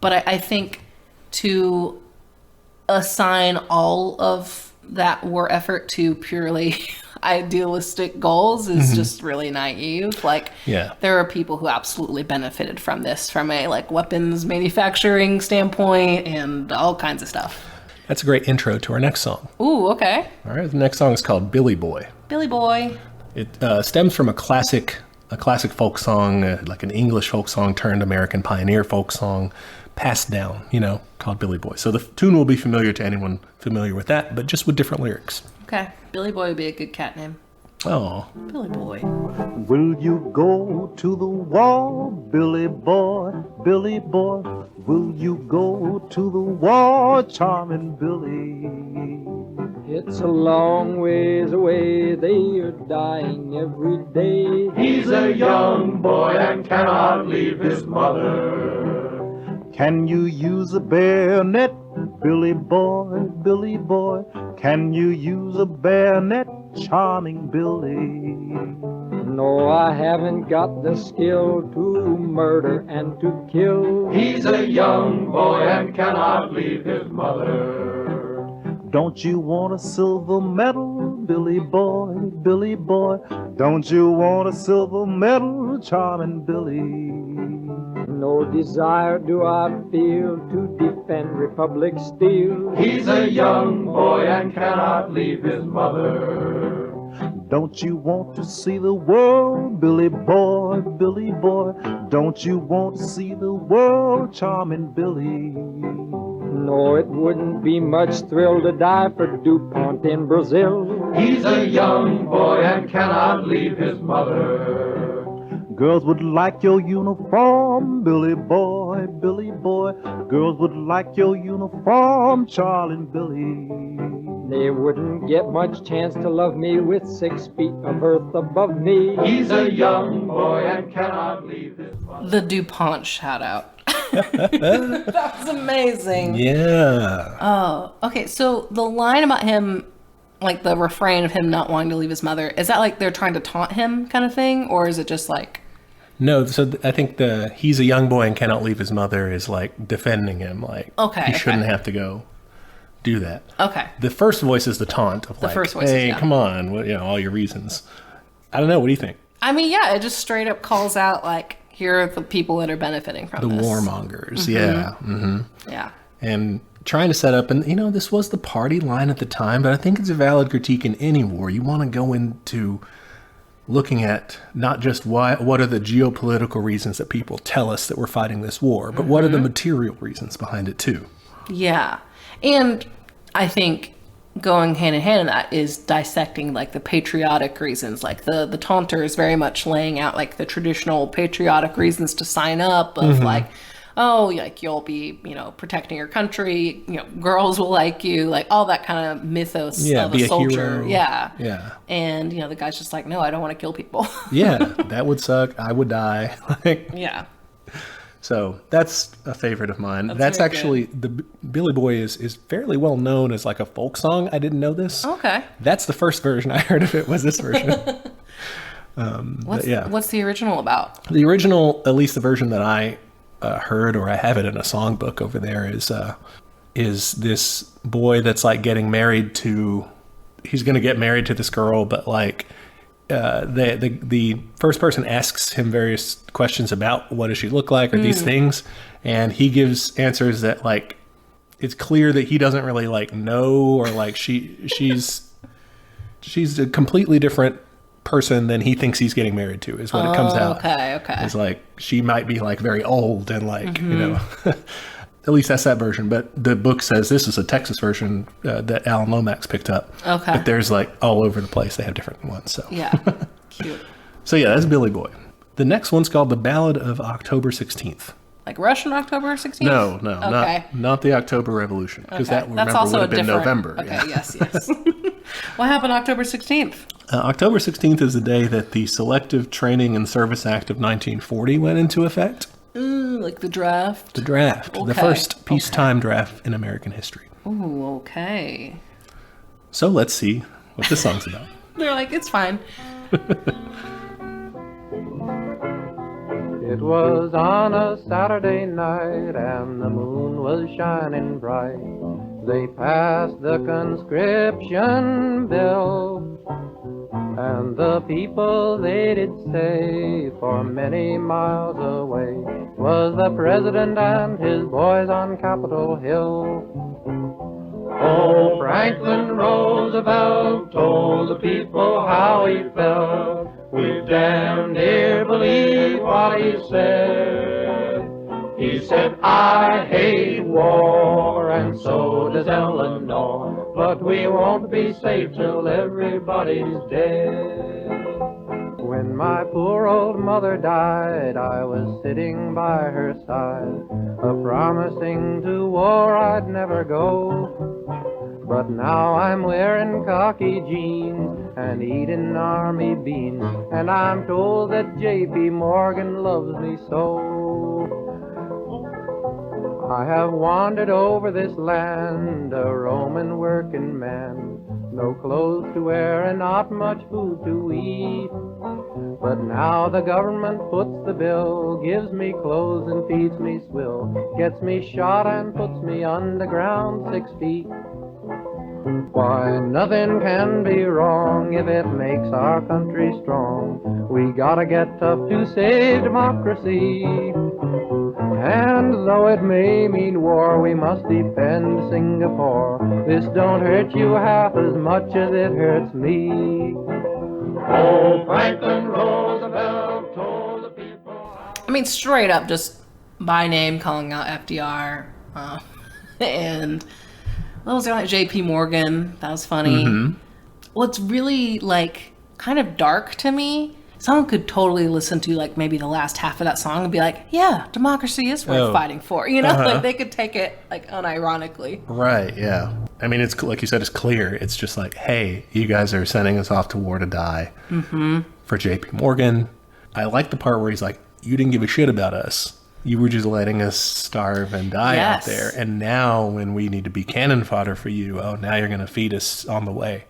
But I think to assign all of that war effort to purely idealistic goals is just really naive. Like, there are people who absolutely benefited from this from a like weapons manufacturing standpoint and all kinds of stuff. That's a great intro to our next song. Ooh, okay. All right, the next song is called Billy Boy. Billy Boy. It stems from a classic folk song, like an English folk song turned American pioneer folk song, passed down, you know, called Billy Boy. So the tune will be familiar to anyone familiar with that, but just with different lyrics. Okay. Billy Boy would be a good cat name. Oh. Billy Boy. Will you go to the wall, Billy Boy, Billy Boy? Will you go to the wall, charming Billy? It's a long ways away, they are dying every day. He's a young boy and cannot leave his mother. Can you use a bayonet, Billy Boy, Billy Boy? Can you use a bayonet, charming Billy? No, I haven't got the skill to murder and to kill. He's a young boy and cannot leave his mother. Don't you want a silver medal, Billy Boy, Billy Boy? Don't you want a silver medal, charming Billy? No desire do I feel to defend Republic steel. He's a young boy and cannot leave his mother. Don't you want to see the world, Billy Boy, Billy Boy? Don't you want to see the world, charming Billy? No, it wouldn't be much thrill to die for DuPont in Brazil. He's a young boy and cannot leave his mother. Girls would like your uniform, Billy Boy, Billy Boy. Girls would like your uniform, charming Billy. They wouldn't get much chance to love me with 6 feet of earth above me. He's a young boy and cannot leave his mother. The DuPont shout out. That was amazing. Yeah. Oh, okay. So the line about him, like the refrain of him not wanting to leave his mother, is that like they're trying to taunt him kind of thing? Or is it just like... No, so I think he's a young boy and cannot leave his mother is like defending him. Like, he shouldn't have to go do that. Okay. The first voice is the taunt of The like, first voice hey, is, come on, what, you know, all your reasons. I don't know. What do you think? I mean, yeah, it just straight up calls out like, here are the people that are benefiting from The this. warmongers, yeah. Mm-hmm. Yeah. And trying to set up, and you know, this was the party line at the time, but I think it's a valid critique in any war. You want to go into looking at not just what are the geopolitical reasons that people tell us that we're fighting this war, but what are the material reasons behind it too. Yeah. And I think going hand in hand in that is dissecting like the patriotic reasons. Like the taunter is very much laying out like the traditional patriotic reasons to sign up of like, oh, like you'll be, you know, protecting your country, you know, girls will like you, like all that kind of mythos of be a a soldier. hero. Yeah. And, you know, the guy's just like, no, I don't want to kill people. Yeah, that would suck. I would die. Like, Yeah. so that's a favorite of mine. That's very actually, the Billy Boy is fairly well known as like a folk song. I didn't know this. Okay. That's the first version I heard of it, was this version. What's the original about? The original, at least the version that I heard, or I have it in a songbook over there, is this boy that's like getting married to, he's going to get married to this girl, but like the first person asks him various questions about what does she look like or these things, and he gives answers that like it's clear that he doesn't really like know, or like she's a completely different person than he thinks he's getting married to, is what it comes out. Okay. It's like she might be like very old and like, you know, at least that's that version. But the book says this is a Texas version that Alan Lomax picked up. Okay. But there's like all over the place. They have different ones. So Yeah. Cute. So yeah, that's Billy Boy. The next one's called The Ballad of October 16th. Like Russian October 16th? No, Okay. not the October Revolution, because that That's remember also would have been different... November. Okay, Yeah. yes. What happened October 16th? October 16th is the day that the Selective Training and Service Act of 1940 went into effect. Like the draft? The draft. Okay. The first peacetime draft in American history. Ooh, okay. So let's see what this song's about. They're like, it's fine. It was on a Saturday night and the moon was shining bright. They passed the conscription bill, and the people they did say for many miles away was the president and his boys on Capitol Hill. Oh, Franklin Roosevelt told the people how he felt. We damn near believe what he said. He said, I hate war, and so does Eleanor, but we won't be safe till everybody's dead. When my poor old mother died, I was sitting by her side, a-promising to war I'd never go. But now I'm wearing khaki jeans and eating army beans, and I'm told that J.P. Morgan loves me so. I have wandered over this land, a Roman working man, no clothes to wear and not much food to eat. But now the government puts the bill, gives me clothes and feeds me swill, gets me shot and puts me underground 6 feet. Why, nothing can be wrong if it makes our country strong. We gotta get tough to save democracy. And though it may mean war, we must defend Singapore. This don't hurt you half as much as it hurts me. Oh, Franklin Roosevelt told the people... I mean, straight up, just by name calling out FDR. And... what was it, J.P. Morgan? That was funny. Mm-hmm. Well, it's really, like, kind of dark to me. Someone could totally listen to, like, maybe the last half of that song and be like, yeah, democracy is worth fighting for. You know, like, they could take it, like, unironically. Right, yeah. I mean, it's like you said, it's clear. It's just like, hey, you guys are sending us off to war to die for J.P. Morgan. I like the part where he's like, you didn't give a shit about us. You were just letting us starve and die out there. And now when we need to be cannon fodder for you, oh, now you're going to feed us on the way.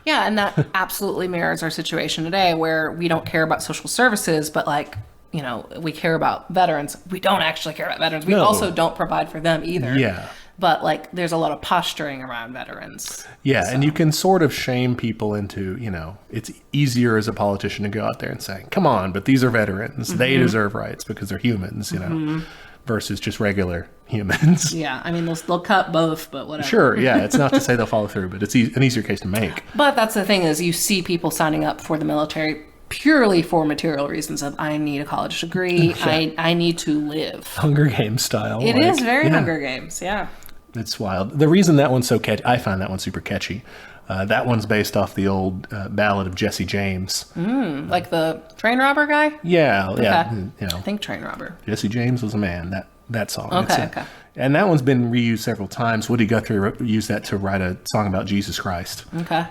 Yeah, and that absolutely mirrors our situation today where we don't care about social services, but like, you know, we care about veterans. We don't actually care about veterans. We also don't provide for them either. Yeah. But like, there's a lot of posturing around veterans. Yeah, and you can sort of shame people into, you know, it's easier as a politician to go out there and say, come on, but these are veterans. They deserve rights because they're humans, you know, versus just regular humans. Yeah, I mean, they'll cut both, but whatever. Sure, yeah, it's not to say they'll follow through, but it's an easier case to make. But that's the thing is you see people signing up for the military purely for material reasons of I need a college degree, I need to live. Hunger Games style. It is very Hunger Games, yeah. It's wild. The reason that one's so catchy, I find that one super catchy. That one's based off the old ballad of Jesse James. Like the train robber guy? Yeah, yeah. Okay. You know, I think train robber. Jesse James was a man. That song. Okay, okay. And that one's been reused several times. Woody Guthrie used that to write a song about Jesus Christ. Okay.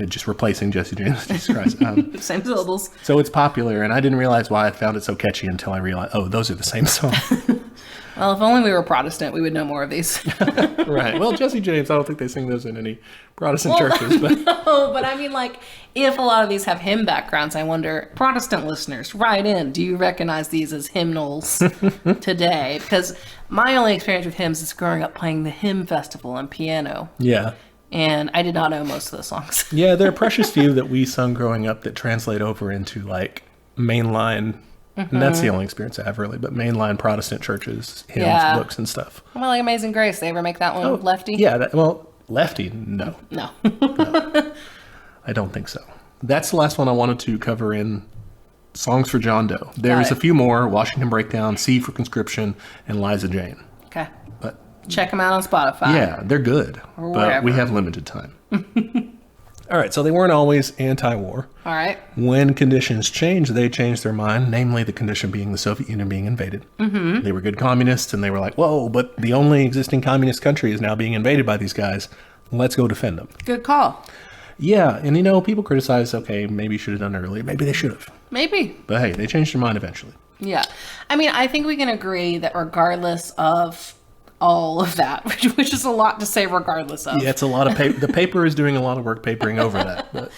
Just replacing Jesse James with Jesus Christ. Same syllables. So it's popular, and I didn't realize why I found it so catchy until I realized, oh, those are the same song. Well, if only we were Protestant, we would know more of these. Right. Well, Jesse James, I don't think they sing those in any Protestant churches. But No, but I mean, like, if a lot of these have hymn backgrounds, I wonder, Protestant listeners, write in. Do you recognize these as hymnals today? Because my only experience with hymns is growing up playing the hymn festival on piano. yeah. And I did not know most of the songs. Yeah, there are precious few that we sung growing up that translate over into, like, mainline. And that's the only experience I have, really. But mainline Protestant churches, hymns, books, and stuff. Well, like Amazing Grace. They ever make that one Lefty? Yeah, Lefty, no. No. I don't think so. That's the last one I wanted to cover in Songs for John Doe. There's a few more: Washington Breakdown, C for Conscription, and Liza Jane. Okay. But check them out on Spotify. yeah, they're good. Or but wherever. we have limited time. All right, so they weren't always anti-war. All right. When conditions changed, they changed their mind, namely the condition being the Soviet Union being invaded. Mm-hmm. They were good communists, and they were like, whoa, but the only existing communist country is now being invaded by these guys. Let's go defend them. Good call. Yeah, and people criticize, okay, maybe you should have done it earlier. Maybe they should have. Maybe. But hey, they changed their mind eventually. Yeah. I mean, I think we can agree that regardless of all of that, which is a lot to say regardless of. Yeah, it's a lot of paper. The paper is doing a lot of work papering over that.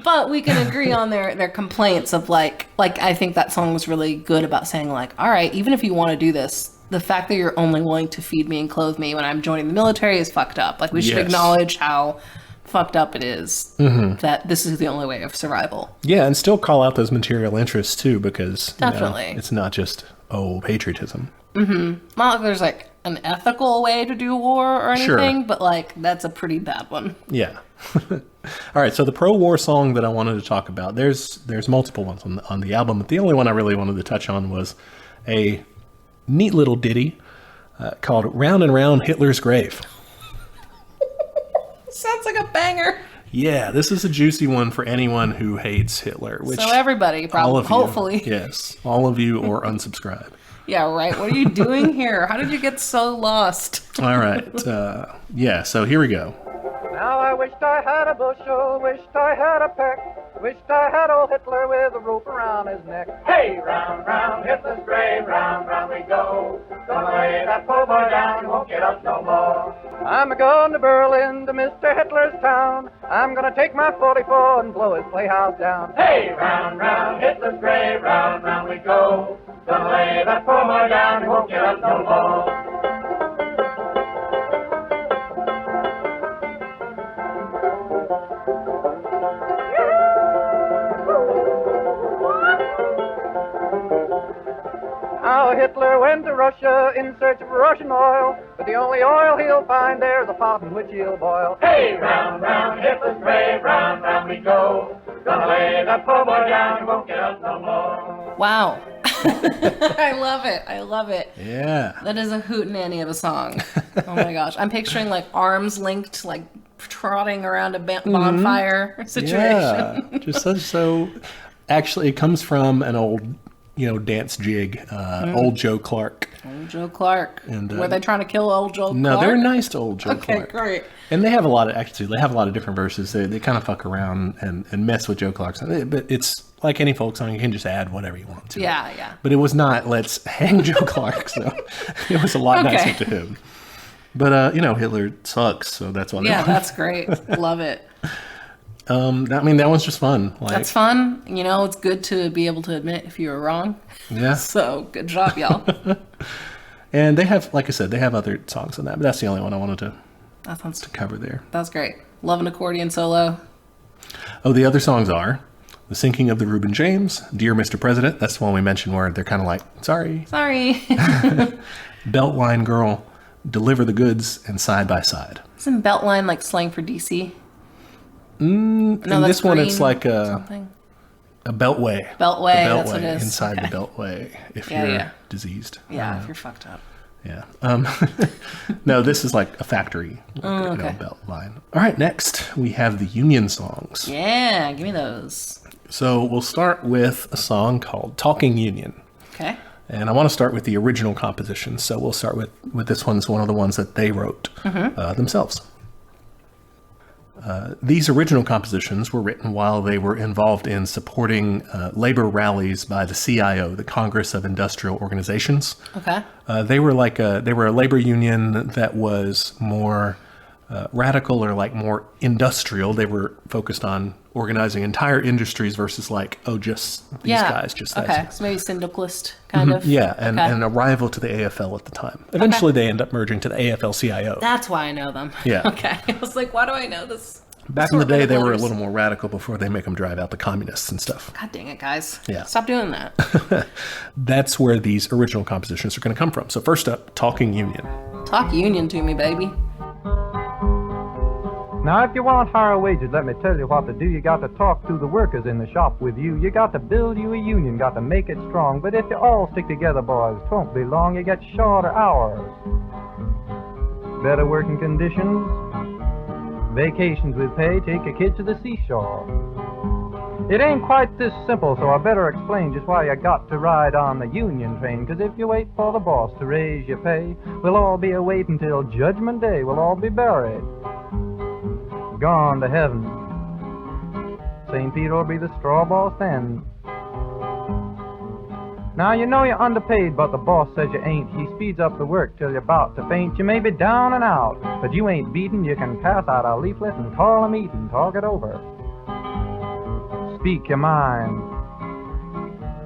But we can agree on their complaints of like I think that song was really good about saying like, all right, even if you want to do this, the fact that you're only willing to feed me and clothe me when I'm joining the military is fucked up. Like we should acknowledge how fucked up it is that this is the only way of survival. Yeah, and still call out those material interests too, because Definitely. it's not just patriotism. Not like there's like an ethical way to do war or anything, Sure. but like that's a pretty bad one. Yeah. All right, so the pro-war song that I wanted to talk about, there's multiple ones on the album, but the only one I really wanted to touch on was a neat little ditty called "Round and Round Hitler's Grave." Sounds like a banger. Yeah, this is a juicy one for anyone who hates Hitler. Which So everybody, all probably, of you, hopefully. yes, all of you, or unsubscribe. Yeah, right. What are you doing here? How did you get so lost? All right, yeah. So here we go. Now I wished I had a bushel, wished I had a peck, wished I had old Hitler with a rope around his neck. Hey, round, round Hitler's grave, round, round we go. Gonna lay that poor boy down, he won't get up no more. I'm a-going to Berlin, to Mr. Hitler's town. I'm gonna take my 44 and blow his playhouse down. Hey, round, round Hitler's grave, round, round we go. Gonna lay that poor boy down, he won't get up no more. Now Hitler went to Russia in search of Russian oil, but the only oil he'll find there's a pot in which he'll boil. Hey, round, round Hitler's grave, round, round we go. Gonna lay that poor boy down, he won't get up no more. Wow. I love it. I love it. Yeah. That is a hootenanny of a song. Oh my gosh. I'm picturing like arms linked, like trotting around a bonfire situation. Yeah. Just so. Actually, it comes from an old, dance jig. Old Joe Clark. Old Joe Clark. And, were they trying to kill old Joe Clark? No, they're nice to old Joe Clark. Okay, great. And they have a lot of different verses. They kind of fuck around and mess with Joe Clark's. But it's like any folk song, you can just add whatever you want to. Yeah, yeah. But it was not, let's hang Joe Clark, so it was a lot nicer to him. But, Hitler sucks, so that's why. Yeah, that's great. Love it. That one's just fun. That's fun. It's good to be able to admit if you were wrong. Yeah. So, good job, y'all. And they have, like I said, they have other songs on that, but that's the only one I wanted to cover there. That's great. Love an accordion solo. Oh, the other songs are The Sinking of the Reuben James, Dear Mr. President, that's the one we mentioned where they're kind of like, sorry. Beltline Girl, Deliver the Goods, and Side by Side. Isn't Beltline like slang for DC? No, in this one it's like a beltway. Beltway, that's what it is. Inside the beltway if you're diseased. Yeah, if you're fucked up. Yeah. No, this is like a factory belt line. All right, next we have the Union songs. Yeah, give me those. So we'll start with a song called Talking Union. Okay. And I want to start with the original composition. So we'll start with this one's one of the ones that they wrote themselves. These original compositions were written while they were involved in supporting labor rallies by the CIO, the Congress of Industrial Organizations. Okay. They were a labor union that was more radical or like more industrial. They were focused on organizing entire industries versus just these guys. Okay, so maybe syndicalist kind of. Yeah, and a rival to the AFL at the time. Eventually, they end up merging to the AFL-CIO. That's why I know them. Yeah. Okay. I was like, why do I know this? Back in the day, they were a little more radical before they make them drive out the communists and stuff. God dang it, guys. Yeah. Stop doing that. That's where these original compositions are going to come from. So first up, Talking Union. Talk union to me, baby. Now, if you want higher wages, let me tell you what to do. You got to talk to the workers in the shop with you. You got to build you a union, got to make it strong. But if you all stick together, boys, 'twon't be long. You get shorter hours, better working conditions, vacations with pay, take your kids to the seashore. It ain't quite this simple, so I better explain just why you got to ride on the union train. 'Cause if you wait for the boss to raise your pay, we'll all be awaiting till Judgment Day. We'll all be buried, gone to heaven, St. Peter will be the straw boss then. Now you know you're underpaid, but the boss says you ain't. He speeds up the work till you're about to faint. You may be down and out, but you ain't beaten. You can pass out a leaflet and call a meeting, talk it over. Speak your mind.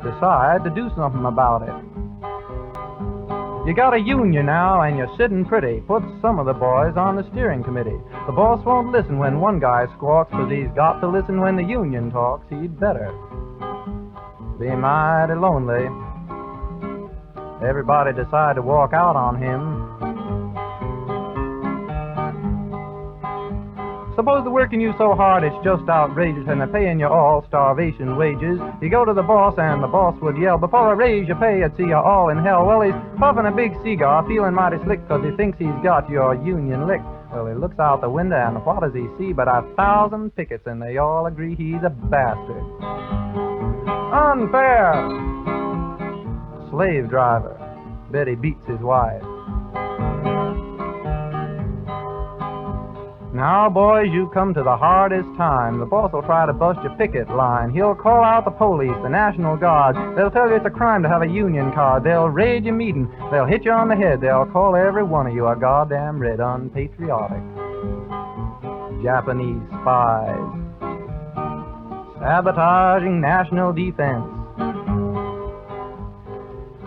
Decide to do something about it. You got a union now and you're sitting pretty. Put some of the boys on the steering committee. The boss won't listen when one guy squawks, 'cause he's got to listen when the union talks. He'd better be mighty lonely. Everybody decide to walk out on him. Suppose they're working you so hard it's just outrageous and they're paying you all starvation wages. You go to the boss and the boss would yell, before I raise your pay I'd see you all in hell. Well, he's puffing a big cigar, feeling mighty slick 'cause he thinks he's got your union licked. Well, he looks out the window and what does he see but 1,000 pickets, and they all agree he's a bastard. Unfair! Slave driver. Bet he beats his wife. Now, boys, you come to the hardest time. The boss will try to bust your picket line. He'll call out the police, the National Guard. They'll tell you it's a crime to have a union card. They'll raid your meeting. They'll hit you on the head. They'll call every one of you a goddamn red unpatriotic. Japanese spies. Sabotaging national defense.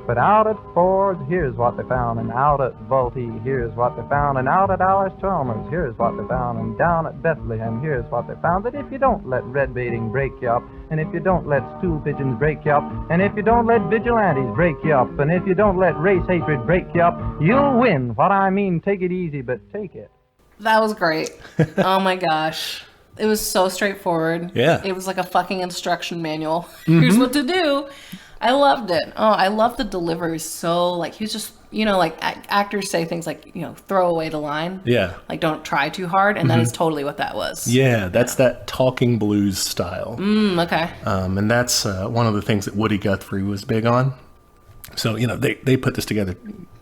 But out at Ford's, here's what they found, and out at Vultee, here's what they found, and out at Alice Chalmers, here's what they found, and down at Bethlehem, here's what they found, that if you don't let red baiting break you up, and if you don't let stool pigeons break you up, and if you don't let vigilantes break you up, and if you don't let race hatred break you up, you'll win. What I mean, take it easy, but take it. That was great. Oh my gosh. It was so straightforward. Yeah. It was like a fucking instruction manual. Here's what to do. I loved it. Oh, I love the delivery. So, like, he was just, you know, like actors say things like, you know, throw away the line. Yeah. Like, don't try too hard. And that is totally what that was. Yeah, that's that talking blues style. Okay. And that's one of the things that Woody Guthrie was big on. So, you know, they put this together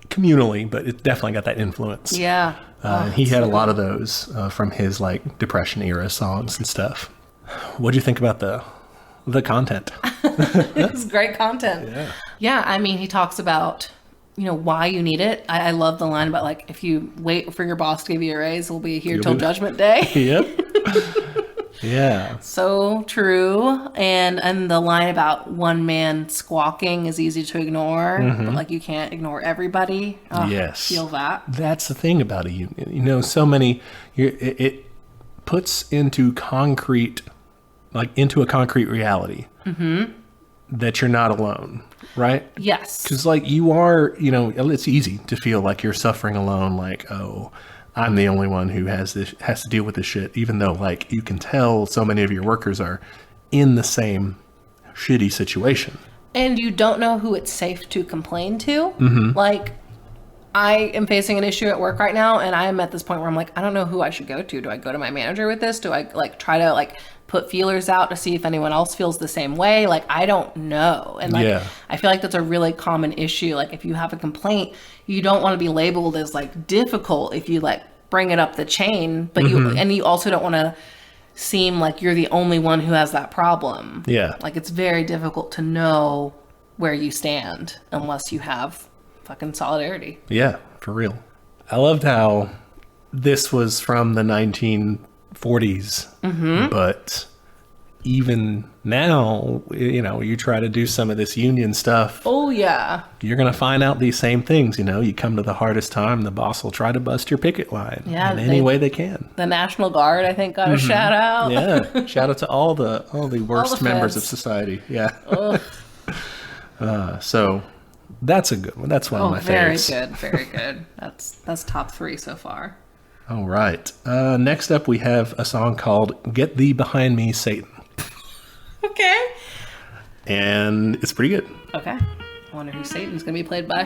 communally, but it definitely got that influence. Yeah. And he had a lot of those from his, like, Depression era songs and stuff. What'd you think about the content? It's great content. Yeah, I mean, he talks about, you know, why you need it. I love the line about, like, if you wait for your boss to give you a raise, we'll be here till Judgment Day. Yep. Yeah. So true. And the line about one man squawking is easy to ignore, but, like, you can't ignore everybody. Oh, Yes. Feel that. That's the thing about a union. You know, so many, it puts into concrete, like into a concrete reality that you're not alone, right? Yes. Because, like, you are, you know, it's easy to feel like you're suffering alone, like, oh, I'm the only one who has to deal with this shit, even though, like, you can tell so many of your workers are in the same shitty situation. And you don't know who it's safe to complain to. Like, I am facing an issue at work right now, and I am at this point where I'm like, I don't know who I should go to. Do I go to my manager with this? Do I, like, try to, like, put feelers out to see if anyone else feels the same way? Like, I don't know. And, like, I feel like that's a really common issue. Like, if you have a complaint, you don't want to be labeled as, like, difficult if you, like, bring it up the chain, but you also don't want to seem like you're the only one who has that problem. Yeah. Like, it's very difficult to know where you stand unless you have fucking solidarity. Yeah, for real. I loved how this was from the 1940s, but even now, you know, you try to do some of this union stuff. Oh, yeah. You're going to find out these same things. You know, you come to the hardest time, the boss will try to bust your picket line in any way they can. The National Guard, I think, got a shout out. Yeah. Shout out to all the worst members of society. Yeah. So that's a good one. That's one of my favorites. Very good. Very good. That's top 3 so far. All right. Next up, we have a song called Get Thee Behind Me, Satan. Okay. And it's pretty good. Okay. I wonder who Satan's going to be played by.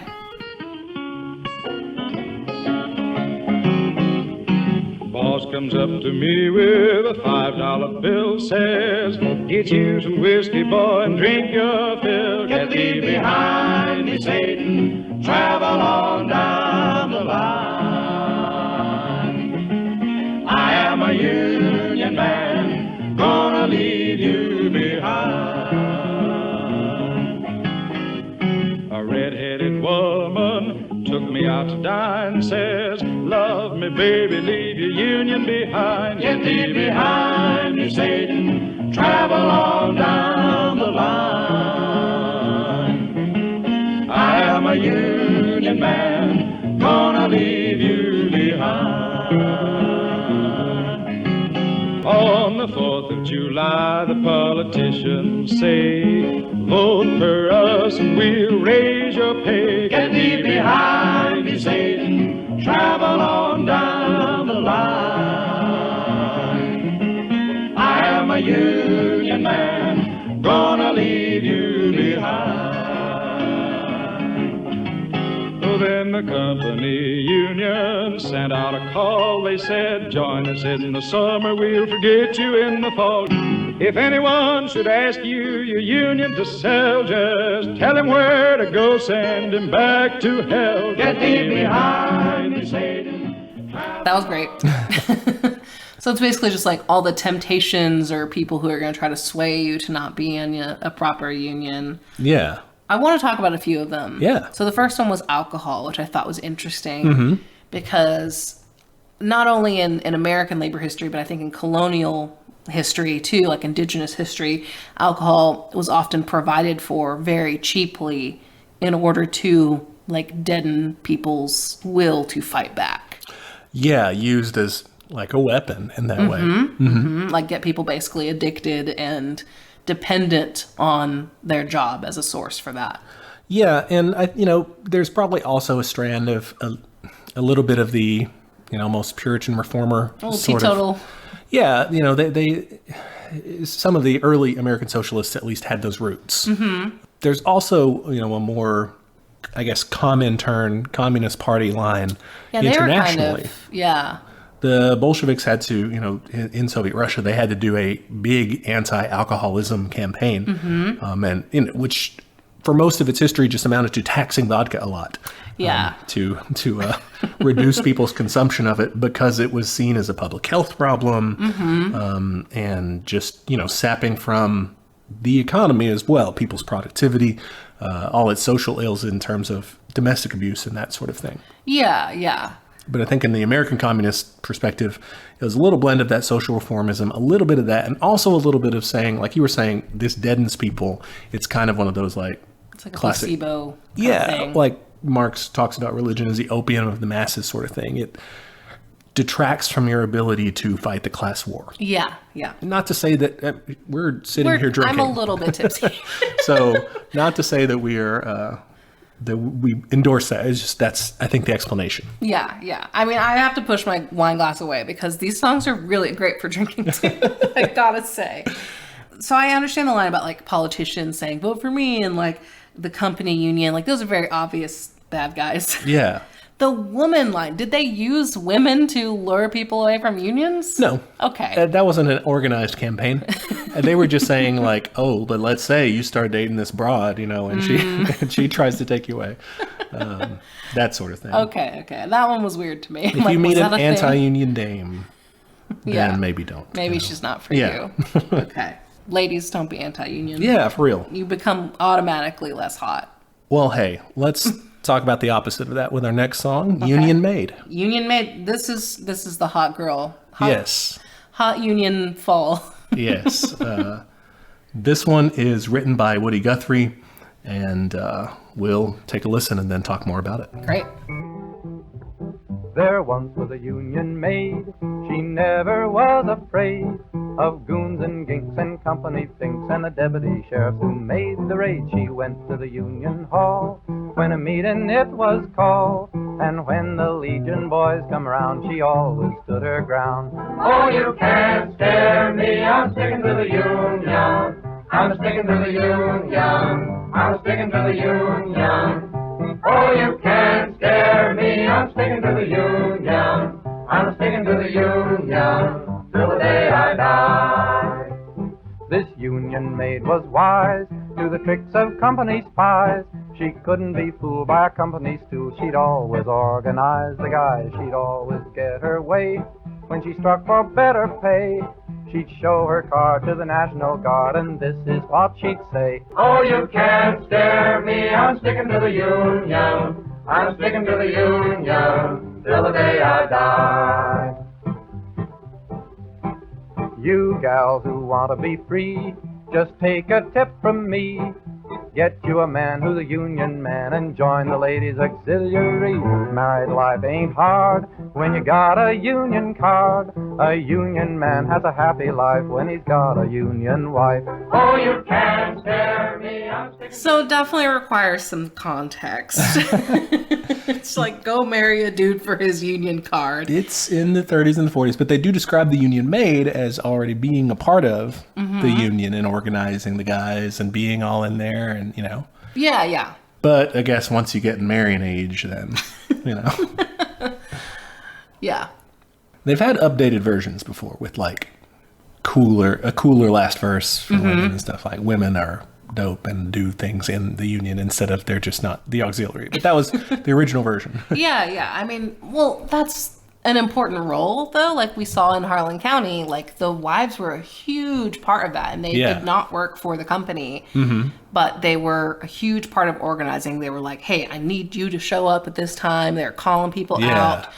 Boss comes up to me with a $5 bill, says, get you some whiskey, boy, and drink your fill. Get thee behind me, Satan, travel on down the line. I am a union man, gonna lead you out to dine. Says, love me, baby, leave your union behind. Get thee behind me, Satan. Travel on down the line. I am a union man, gonna leave you behind. On the 4th of July, the politicians say, vote for us and we'll raise your pay. Get thee behind me, Satan. Travel on down the line. I am a union man, gonna leave you behind. So then the company union sent out a call. They said, join us in the summer, we'll forget you in the fall. If anyone should ask you your union to sell, just tell him where to go, send him back to hell. Get thee behind me, Satan. That was great. So it's basically just like all the temptations or people who are going to try to sway you to not be in a proper union. Yeah. I want to talk about a few of them. Yeah. So the first one was alcohol, which I thought was interesting because not only in American labor history, but I think in colonial history too, like indigenous history, alcohol was often provided for very cheaply in order to like deaden people's will to fight back. Yeah, used as like a weapon in that way. Like get people basically addicted and dependent on their job as a source for that. Yeah, and there's probably also a strand of a little bit of the, almost Puritan reformer sort teetotal. of. Yeah, they some of the early American socialists at least had those roots. There's also, a more, I guess, Communist Party line internationally. The Bolsheviks had to, in Soviet Russia, they had to do a big anti-alcoholism campaign, and which, for most of its history, just amounted to taxing vodka a lot. To reduce people's consumption of it because it was seen as a public health problem, and just sapping from the economy as well, people's productivity, all its social ills in terms of domestic abuse and that sort of thing. Yeah. But I think in the American communist perspective, it was a little blend of that social reformism, a little bit of that, and also a little bit of saying, like you were saying, this deadens people. It's kind of one of those it's like classic, a placebo kind of thing. Like Marx talks about religion as the opium of the masses sort of thing. It detracts from your ability to fight the class war. Yeah. Not to say that we're sitting here drinking. I'm a little bit tipsy. So not to say that we are... that we endorse that. It's just that's, I think, the explanation. Yeah. I mean, I have to push my wine glass away because these songs are really great for drinking too. I gotta say. So I understand the line about like politicians saying vote for me and like the company union. Like those are very obvious bad guys. Yeah. The woman line, did they use women to lure people away from unions? No. Okay. That wasn't an organized campaign. They were just saying like, oh, but let's say you start dating this broad, and she tries to take you away. That sort of thing. Okay. That one was weird to me. If you meet an anti-union dame, then maybe don't. Maybe she's not for you. Okay. Ladies, don't be anti-union. Yeah, for real. You become automatically less hot. Well, hey, let's talk about the opposite of that with our next song, okay. Union Maid. Union Maid. This is the hot girl. Yes. Hot union fall. Yes. This one is written by Woody Guthrie, and we'll take a listen and then talk more about it. Great. There once was a union maid. She never was afraid of goons and ginks and company thinks and the deputy sheriff who made the raid. She went to the union hall when a meeting it was called, and when the Legion boys come around, she always stood her ground. Oh, you can't scare me, I'm sticking to the union. I'm sticking to the union. I'm sticking to the union. Oh, you can't scare me, I'm sticking to the union. I'm sticking to the union till the day I die. This union maid was wise to the tricks of company spies. She couldn't be fooled by a company stew. She'd always organize the guys. She'd always get her way. When she struck for better pay, she'd show her card to the National Guard, and this is what she'd say. Oh, you can't scare me, I'm sticking to the union. I'm sticking to the Union till the day I die. You gals who want to be free, just take a tip from me. Get you a man who's a union man and join the ladies' auxiliary. Married life ain't hard when you got a union card. A union man has a happy life when he's got a union wife. Oh, you can't scare me. I'm sticking. So it definitely requires some context. It's like, go marry a dude for his union card. It's in the 30s and the 40s, but they do describe the Union Maid as already being a part of the union and organizing the guys and being all in there and, you know. Yeah, yeah. But I guess once you get in marrying age, then, you know. Yeah. They've had updated versions before with like a cooler last verse for women and stuff. Like women are dope and do things in the union instead of they're just not the auxiliary. But that was the original version. Yeah, yeah. I mean, well, that's an important role, though. Like we saw in Harlan County, like the wives were a huge part of that, and they did not work for the company, but they were a huge part of organizing. They were like, "Hey, I need you to show up at this time." They're calling people out,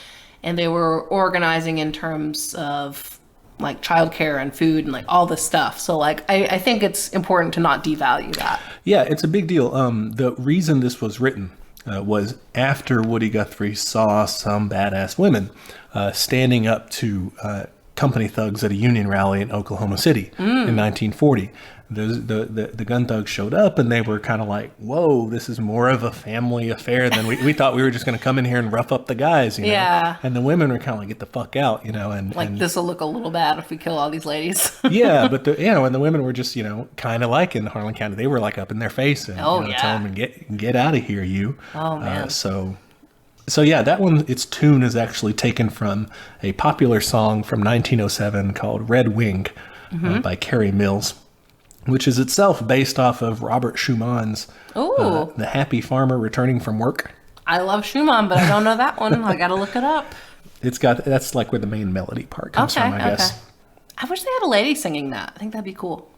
and they were organizing in terms of like childcare and food and like all this stuff. So like, I think it's important to not devalue that. Yeah, it's a big deal. The reason this was written was after Woody Guthrie saw some badass women standing up to company thugs at a union rally in Oklahoma City in 1940. The gun thugs showed up and they were kind of like, whoa, this is more of a family affair than we thought. We were just going to come in here and rough up the guys, you know? Yeah. And the women were kind of like, get the fuck out, you know? And Like, this will look a little bad if we kill all these ladies. yeah, but and the women were just, you know, kind of like in Harlan County, they were like up in their face and tell them, get out of here, you. Oh, man. So yeah, that one, its tune is actually taken from a popular song from 1907 called Red Wing by Carrie Mills, which is itself based off of Robert Schumann's The Happy Farmer Returning from Work. I love Schumann, but I don't know that one. I got to look it up. That's like where the main melody part comes from, I guess. I wish they had a lady singing that. I think that'd be cool.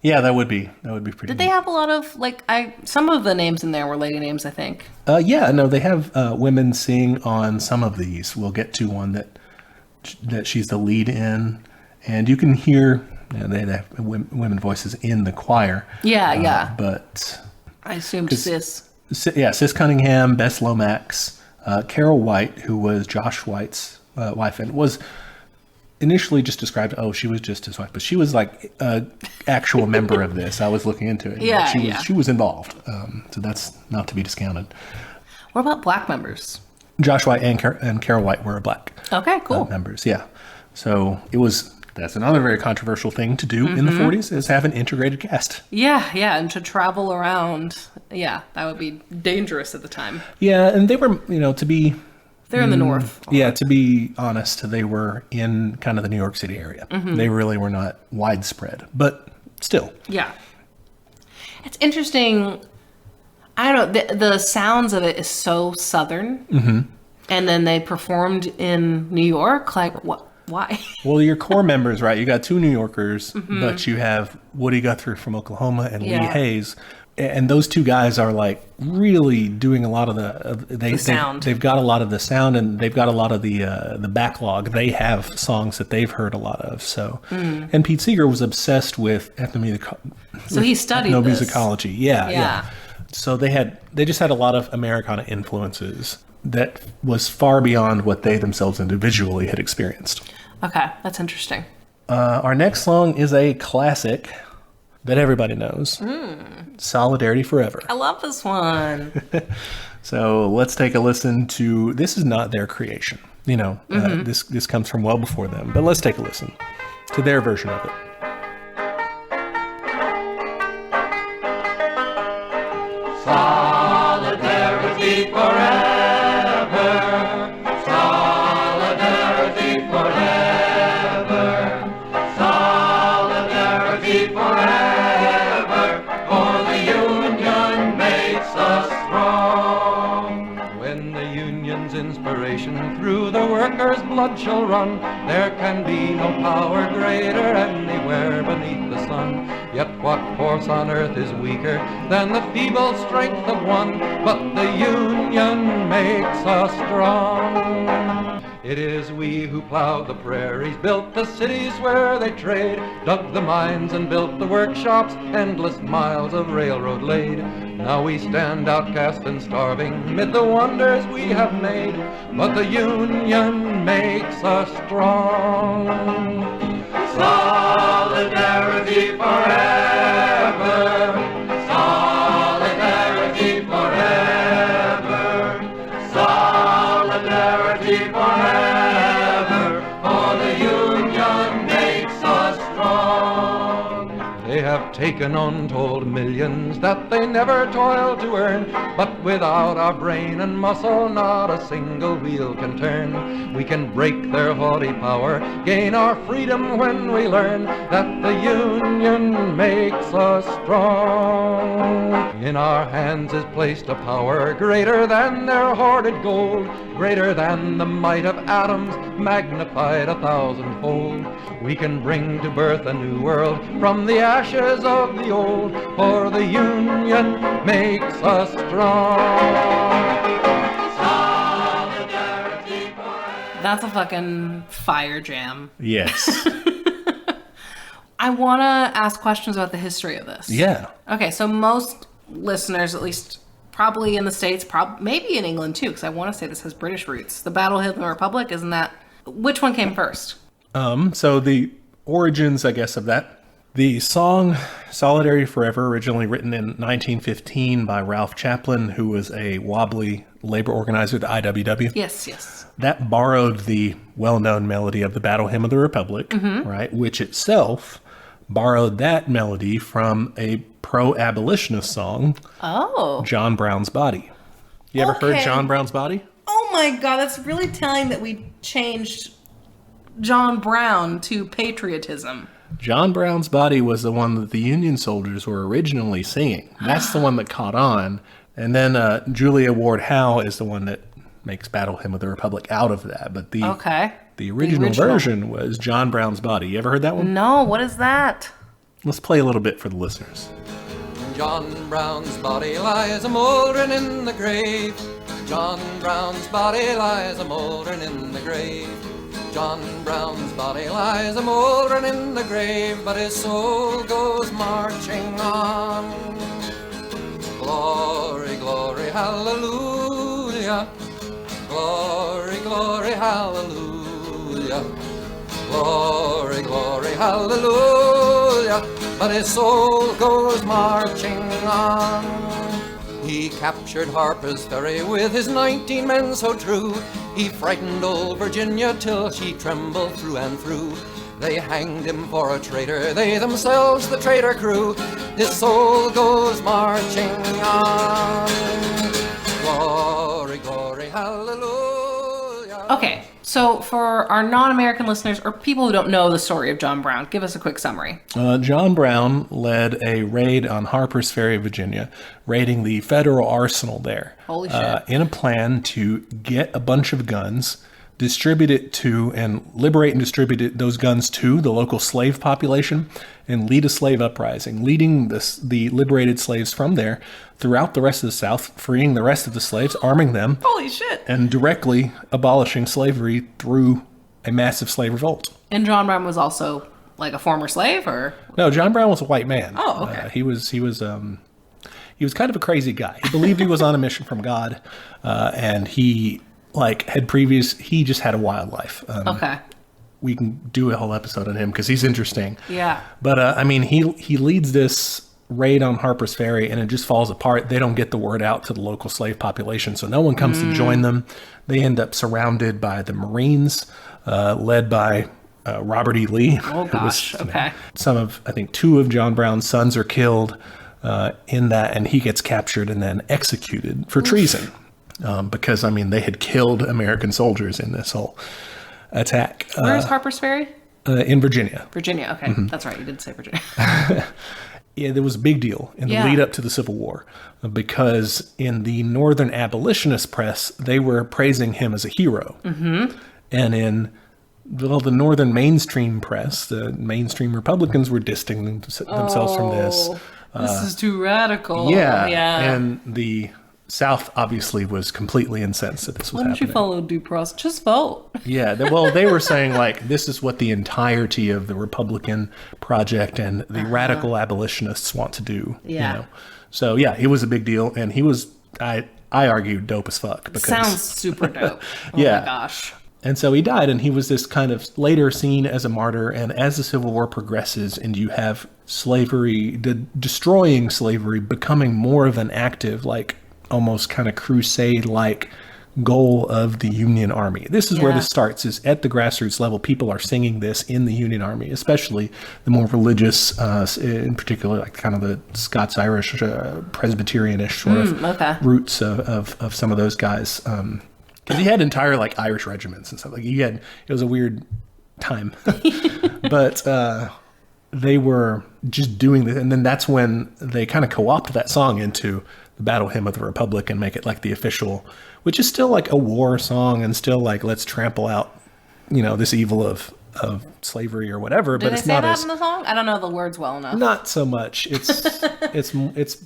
Yeah, that would be pretty Did they have a lot of, like, some of the names in there were lady names, I think. Yeah, no, they have women sing on some of these. We'll get to one that she's the lead in, and you can hear they have women voices in the choir. Yeah. But I assumed Sis. Sis Cunningham, Bess Lomax, Carol White, who was Josh White's wife, and was initially just described, she was just his wife, but she was like an actual member of this. I was looking into it. She was involved. So that's not to be discounted. What about black members? Josh White and Carol White were black. Okay, cool. Members, yeah. So that's another very controversial thing to do in the 40s is have an integrated cast. Yeah, and to travel around, that would be dangerous at the time. Yeah, and they were, they're in the north. Yeah, to be honest, they were in kind of the New York City area. They really were not widespread, but still. Yeah. It's interesting. I don't know, the sounds of it is so southern. And then they performed in New York. Like, what? Why? Well, your core members, right? You got two New Yorkers, but you have Woody Guthrie from Oklahoma and Lee Hayes. And those two guys are like really doing a lot of the sound. They've got a lot of the sound, and they've got a lot of the backlog. They have songs that they've heard a lot of. So, and Pete Seeger was obsessed with ethnomusicology. So he studied ethnomusicology. Yeah. So they just had a lot of Americana influences that was far beyond what they themselves individually had experienced. Okay, that's interesting. Our next song is a classic that everybody knows. Solidarity Forever. I love this one. So let's take a listen to, this is not their creation. This comes from well before them, but let's take a listen to their version of it. Solidarity forever. Solidarity forever. Solidarity forever. For the Union makes us strong. When the Union's inspiration through the workers' blood shall run, there can be no power greater anywhere beneath the sun. Yet what poor force on earth is weaker than the feeble strength of one, but the union makes us strong. It is we who plowed the prairies, built the cities where they trade, dug the mines and built the workshops, endless miles of railroad laid. Now we stand outcast and starving mid the wonders we have made, but the union makes us strong. Solidarity forever, solidarity forever, solidarity forever, for the union makes us strong. They have taken untold millions that they never toiled to earn, but without our brain and muscle not a single wheel can turn. We can break their haughty power, gain our freedom when we learn that the union makes us strong. In our hands is placed a power greater than their hoarded gold, greater than the might of atoms, magnified 1,000-fold. We can bring to birth a new world from the ashes of the old, for the union makes us strong. Solidarity forever. That's a fucking fire jam. Yes. I want to ask questions about the history of this. Yeah. Okay, so most listeners, at least probably in the States, maybe in England too, because I want to say this has British roots. The Battle of the Republic, isn't that... Which one came first? So the origins, I guess, of that. The song Solidarity Forever, originally written in 1915 by Ralph Chaplin, who was a wobbly labor organizer at the IWW. Yes, yes. That borrowed the well-known melody of the Battle Hymn of the Republic, right? Which itself borrowed that melody from a pro-abolitionist song, John Brown's Body. You ever heard John Brown's Body? Oh my God, that's really telling that we changed John Brown to patriotism. John Brown's Body was the one that the Union soldiers were originally singing. That's the one that caught on. And then Julia Ward Howe is the one that makes Battle Hymn of the Republic out of that. But the original version was John Brown's Body. You ever heard that one? No, what is that? Let's play a little bit for the listeners. John Brown's body lies a-mouldering in the grave. John Brown's body lies a-mouldering in the grave. John Brown's body lies a-mouldering in the grave, but his soul goes marching on. Glory, glory, hallelujah. Glory, glory, hallelujah. Glory, glory, hallelujah. But his soul goes marching on. He captured Harper's Ferry with his 19 men so true. He frightened old Virginia till she trembled through and through. They hanged him for a traitor, they themselves the traitor crew. His soul goes marching on. Glory, glory, hallelujah. Okay, so for our non-American listeners or people who don't know the story of John Brown, give us a quick summary. John Brown led a raid on Harper's Ferry, Virginia, raiding the federal arsenal there. Holy shit. In a plan to get a bunch of guns, distribute it to and liberate and distribute those guns to the local slave population and lead a slave uprising, leading the liberated slaves from there throughout the rest of the South, freeing the rest of the slaves, arming them. Holy shit. And directly abolishing slavery through a massive slave revolt. And John Brown was also like a former slave, or? No, John Brown was a white man. Oh, okay. He was kind of a crazy guy. He believed he was on a mission from God, and he he just had a wild life. Okay. We can do a whole episode on him because he's interesting. Yeah. But he leads this raid on Harper's Ferry, and it just falls apart. They don't get the word out to the local slave population, so no one comes to join them. They end up surrounded by the Marines, led by Robert E. Lee. Oh gosh. Okay. I think 2 of John Brown's sons are killed in that, and he gets captured and then executed for treason. Because they had killed American soldiers in this whole attack. Where's Harper's Ferry? In Virginia. Virginia, okay. That's right, you did say Virginia. Yeah, there was a big deal in the lead up to the Civil War because in the Northern abolitionist press, they were praising him as a hero. Mm-hmm. And in the Northern mainstream press, the mainstream Republicans were distancing themselves from this. This is too radical. Yeah. Yeah. And the South obviously was completely incensed that this was Why don't you happening. follow due process? Just vote. Yeah, well, they were saying like this is what the entirety of the Republican project and the radical abolitionists want to do. Yeah. You know? So yeah, it was a big deal, and he was I argued dope as fuck. Because, Sounds super dope. Oh Yeah. my gosh. And so he died, and he was this kind of later seen as a martyr. And as the Civil War progresses, and you have slavery, destroying slavery, becoming more of an active, like almost kind of crusade-like goal of the Union Army. This is where this starts, is at the grassroots level. People are singing this in the Union Army, especially the more religious, in particular, like kind of the Scots-Irish, Presbyterianish sort of roots of some of those guys. Because he had entire like Irish regiments and stuff. Like it was a weird time, but they were just doing this, and then that's when they kind of co-opt that song into the Battle Hymn of the Republic and make it like the official, which is still like a war song and still like let's trample out, this evil of slavery or whatever. Did But they it's say not that as in the song? I don't know the words well enough. not so much. It's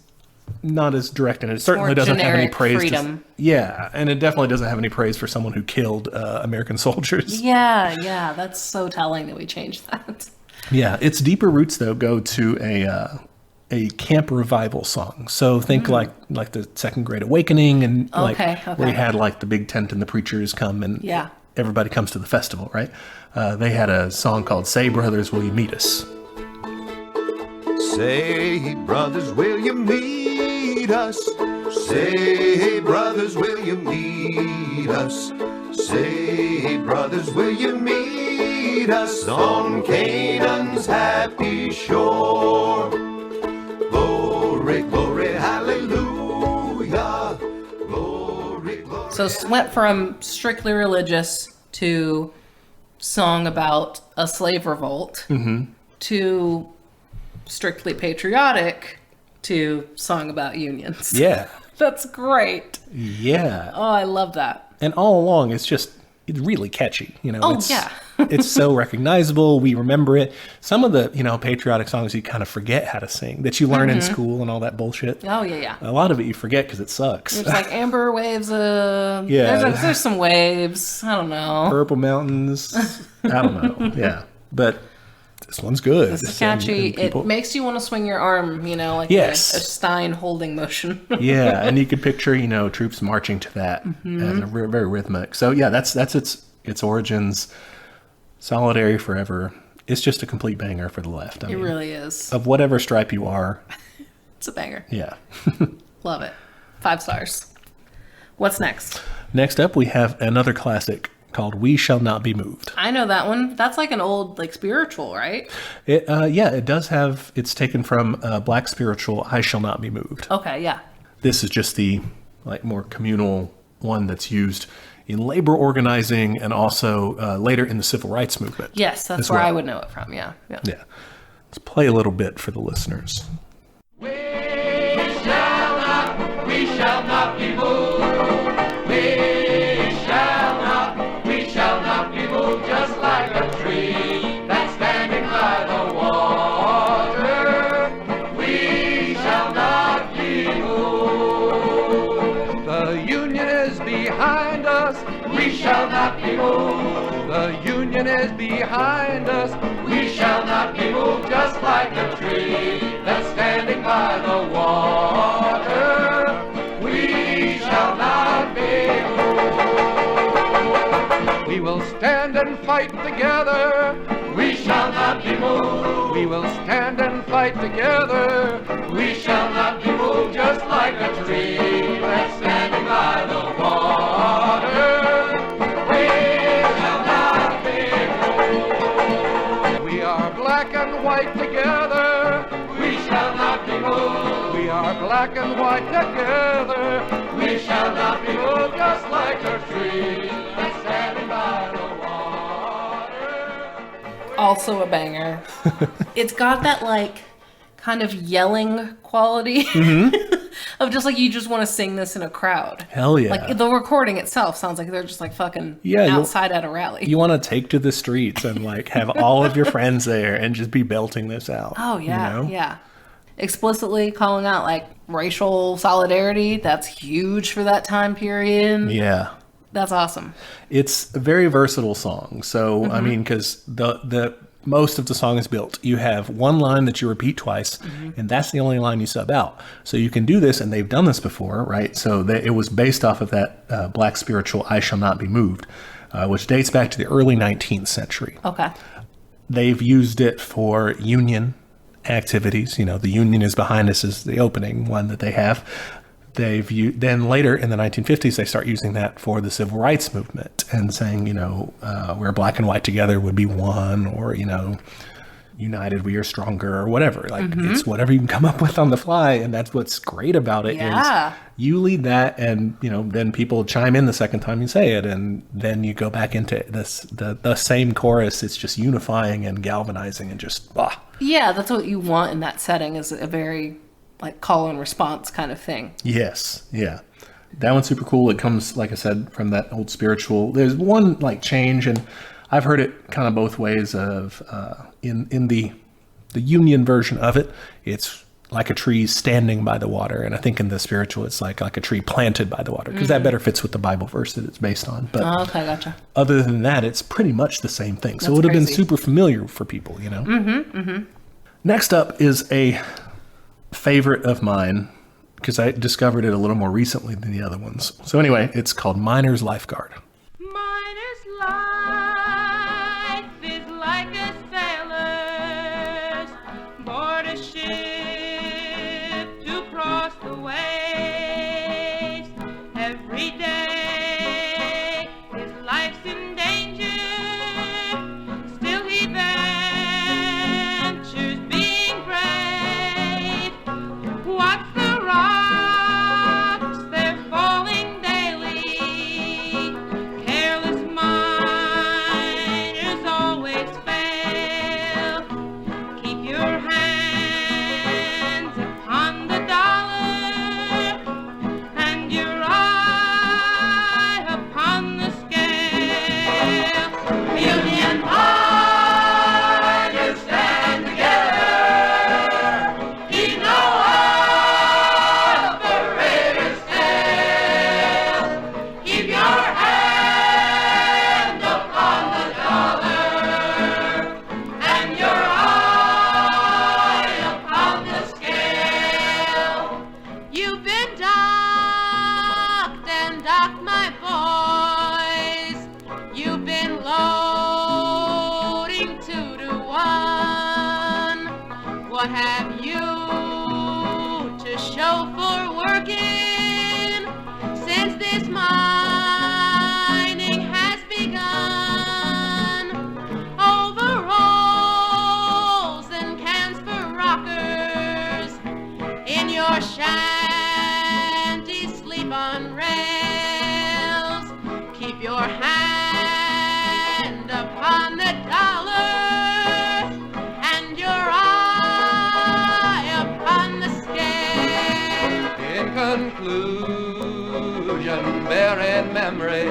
not as direct, and it certainly more doesn't have any generic praise. freedom. And it definitely doesn't have any praise for someone who killed American soldiers. Yeah, that's so telling that we changed that. Yeah, its deeper roots though go to a camp revival song. So think like the Second Great Awakening, and where you had like the big tent and the preachers come and everybody comes to the festival, right? They had a song called "Say Brothers, Will You Meet Us?" Say, brothers, will you meet us? Say, brothers, will you meet us? Say, brothers, will you meet us on Canaan's happy shore? Glory, glory, hallelujah. Glory, glory. So went from strictly religious to song about a slave revolt to strictly patriotic to song about unions. Yeah. That's great. Yeah. Oh, I love that. And all along, it's really catchy. Yeah. It's so recognizable. We remember it. Some of the, patriotic songs you kind of forget how to sing that you learn in school and all that bullshit. Oh, yeah. A lot of it you forget because it sucks. It's like Amber Waves. Yeah. There's some waves. I don't know. Purple Mountains. I don't know. Yeah. But this one's good. It's catchy. It makes you want to swing your arm, like a Stein holding motion. Yeah, and you could picture, troops marching to that as a very rhythmic. So yeah, that's its origins. Solidarity forever. It's just a complete banger for the left. It really is. Of whatever stripe you are. It's a banger. Yeah. Love it. 5 stars. What's next? Next up, we have another classic called "We Shall Not Be Moved." I know that one. That's like an old spiritual, right? It does have. It's taken from Black spiritual "I Shall Not Be Moved." Okay, yeah. This is just the more communal one that's used in labor organizing and also later in the civil rights movement. Yes, that's where I would know it from. Yeah. Let's play a little bit for the listeners. We shall not be moved. We shall not be moved, just like a tree that's standing by the water. We shall not be moved. The Union is behind us. We shall not be moved. The Union is behind us. We shall not be moved, just like a tree that's standing by the water. We shall not be moved. We will stand and fight together. We shall not be moved. We will stand and fight together. We shall not be moved, just like a tree that's standing by the water. We shall not be moved. We are black and white together. We shall not be moved. We are black and white together. We shall not be moved, just like a tree that's standing by the water. Also a banger. It's got that kind of yelling quality of just you just want to sing this in a crowd. Hell yeah. The recording itself sounds like they're just fucking outside at a rally. You want to take to the streets and have all of your friends there and just be belting this out. Oh yeah, yeah. explicitly calling out like racial solidarity. That's huge for that time period. Yeah. That's awesome. It's a very versatile song. So, I mean, because the most of the song is built. You have one line that you repeat twice, and that's the only line you sub out. So you can do this, and they've done this before, right? So it was based off of that black spiritual, I Shall Not Be Moved, which dates back to the early 19th century. Okay. They've used it for union activities. You know, the union is behind us is the opening one that they have. Then later in the 1950s, they start using that for the civil rights movement and saying, you know, where black and white together would be one, or, you know, united we are stronger, or whatever. Like, it's whatever you can come up with on the fly. And that's what's great about it is you lead that, and, you know, then people chime in the second time you say it. And then you go back into this, the same chorus. It's just unifying and galvanizing and just, Yeah, that's what you want in that setting, is a very like call and response kind of thing. Yes. Yeah. That one's super cool. It comes, like I said, from that old spiritual. There's one like change, and I've heard it kind of both ways of in the union version of it, it's like a tree standing by the water. And I think in the spiritual, it's like a tree planted by the water, because that better fits with the Bible verse that it's based on. But okay, gotcha. Other than that, it's pretty much the same thing. So it would have been super familiar for people, you know? Next up is a favorite of mine, because I discovered it a little more recently than the other ones. So anyway, it's called Miner's Lifeguard. Miner's life is like a sailor's board a ship to cross the waves. Every day his life's in danger, still he ventures being brave. Watch the rocks, they're falling daily. Careless miners always fail. Keep your hands upon the dollar and your eye upon the scale. Union miners stand together. Keep no operator's tale. Keep your hand upon the dollar and your eye upon the scale. You've been docked and docked, my boys. You've been loading 2 to 1. What have you to show for working since this mining has begun? Overalls and cans for rockers in your shanty, sleep on rails. Keep your hand upon the dollar and your eye upon the scale. In conclusion, bear in memory,